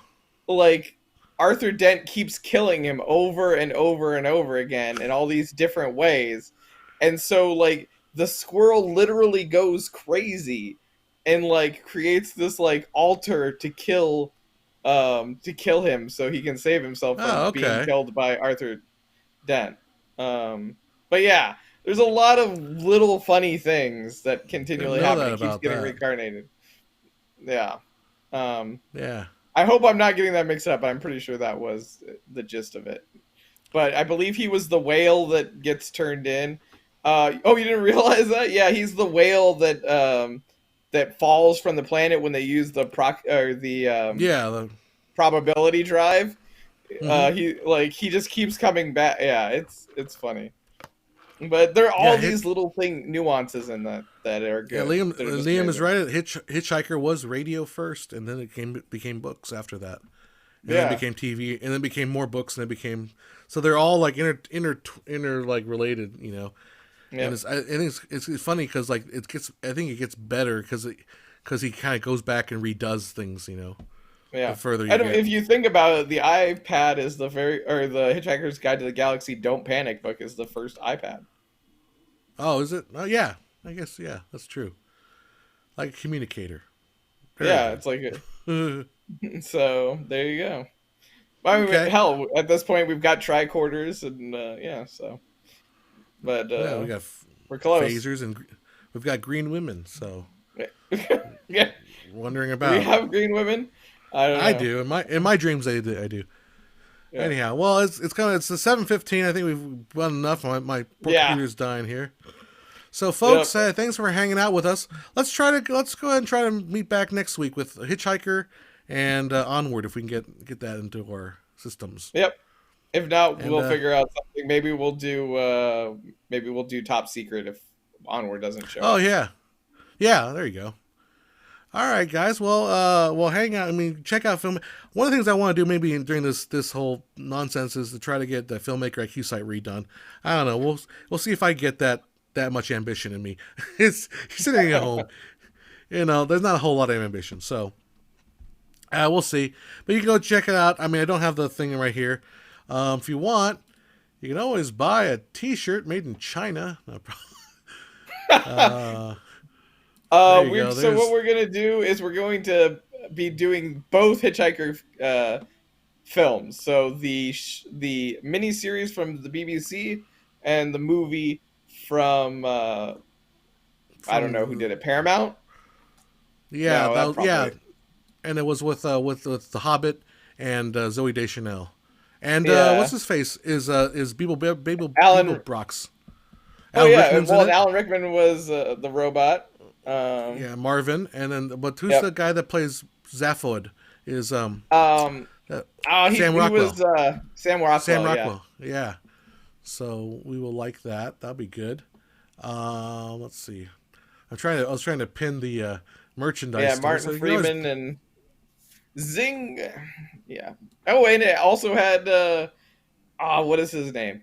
Like Arthur Dent keeps killing him over and over and over again in all these different ways. And so like the squirrel literally goes crazy and like creates this like altar to kill him so he can save himself oh, from being okay. killed by Arthur Dent. But yeah, there's a lot of little funny things that Didn't continually know happen. that He keeps about getting that. reincarnated. Yeah. Um Yeah. I hope I'm not getting that mixed up, but I'm pretty sure that was the gist of it. But I believe he was the whale that gets turned in. Oh, you didn't realize that? Yeah, he's the whale that falls from the planet when they use the Yeah. probability drive. Mm-hmm. He just keeps coming back. Yeah, it's funny. But there are Yeah. all these little nuances in that are Yeah. good. That are just Liam is amazing. right. Hitchhiker was radio first, and then became books after that, and then Yeah, became TV, and then became more books, and then became so they're all like inter like related, you know. And yeah. I think it's funny because like I think it gets better because he kind of goes back and redoes things, you know. The Yeah. further you I don't get. if you think about it, the iPad is the the Hitchhiker's Guide to the Galaxy Don't Panic book is the first iPad. Oh, is it? Oh, yeah. I guess that's true. Like a communicator. Very Yeah, good. it's like so there you go. I mean, Okay. hell, at this point we've got tricorders and yeah, so but Yeah, we got we're close. phasers and we've got green women. So Yeah. wondering Do we about. have green women? I don't I know. do in my dreams. I do. Yeah. Anyhow, well, it's the 7:15. I think we've done enough. My poor Yeah. computer's dying here. So, Yep. folks, thanks for hanging out with us. Let's go ahead and try to meet back next week with Hitchhiker and Onward if we can get that into our systems. Yep. If not, And we'll figure out something. Maybe we'll do Top Secret if Onward doesn't show oh up. yeah, yeah, there you go. All right, guys. Well, we'll hang out. I mean, check out film. One of the things I want to do maybe during this whole nonsense is to try to get the Filmmaker IQ site redone. I don't know. We'll see if I get that much ambition in me. It's sitting at home. There's not a whole lot of ambition. So we'll see. But you can go check it out. I mean, I don't have the thing right here. If you want, you can always buy a T-shirt made in China. No problem. What we're gonna do is we're going to be doing both Hitchhiker films. So the mini series from the BBC and the movie from I don't know who did it. Paramount. Yeah, No, yeah, and it was with the Hobbit and Zoe Deschanel, and what's his face is Alan Brox. Oh yeah, well, Alan Rickman was the robot. Yeah, Marvin, and then but who's Yep. the guy that plays Zaphod? Is Sam Rockwell. was Sam Rockwell. Sam Rockwell. Yeah. So we will like that. That'll be good. Let's see. I was trying to pin the merchandise. Yeah, Martin Freeman and Zing. Yeah. Oh, and it also had what is his name?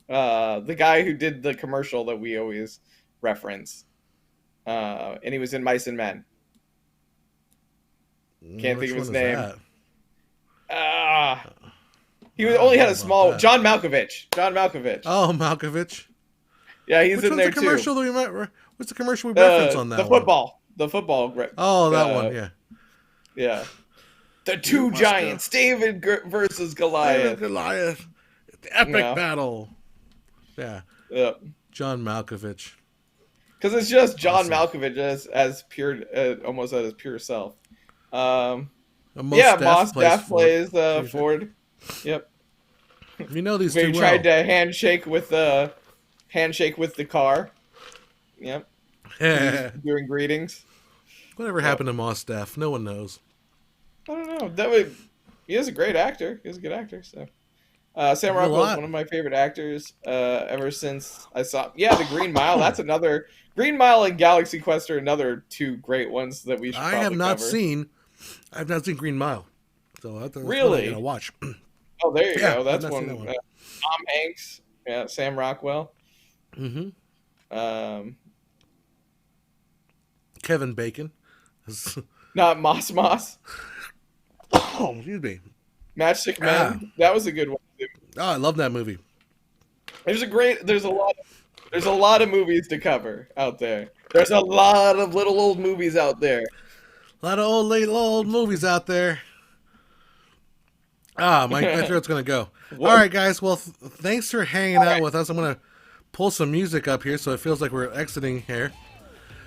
The guy who did the commercial that we always reference. And he was in Mice and Men. Can't think of his name. He only had a small. John Malkovich. Oh, Malkovich. Yeah, he's Which in there the commercial too. That we what's the commercial we reference on that? The football. The football. Oh, that one. Yeah. Yeah. The two giants, David versus Goliath. The epic battle. Yeah. Yep. John Malkovich. Because it's just John Malkovich as pure, almost at his pure self. Mos Def plays Ford. Yep. You know these two. We tried to handshake with the car. Yep. Doing greetings. Whatever happened to Mos Def? No one knows. I don't know. He is a great actor. He's a good actor. So. Sam Rockwell is one of my favorite actors ever since I saw. Yeah, the Green Mile. That's another. Green Mile and Galaxy Quest are another two great ones that we should probably I have not cover. I've not seen Green Mile. So that's really? What I'm gonna watch. Oh, there you go. That's one. Tom Hanks. Yeah, Sam Rockwell. Mm-hmm. Kevin Bacon. Not Moss. Oh, excuse me. Matchstick Men. That was a good one too. Oh, I love that movie. There's a lot of movies to cover out there. There's a lot of little old movies out there. A lot of old movies out there. My throat's gonna go. All right, guys. Well, thanks for hanging out with us. I'm gonna pull some music up here so it feels like we're exiting here.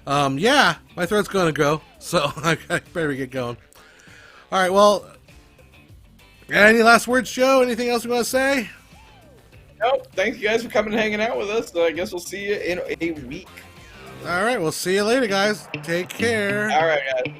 Yeah, my throat's gonna go, so I better get going. All right. Well, any last words, Joe? Anything else you want to say? Nope. Thank you guys for coming and hanging out with us. So I guess we'll see you in a week. All right. We'll see you later, guys. Take care. All right, guys.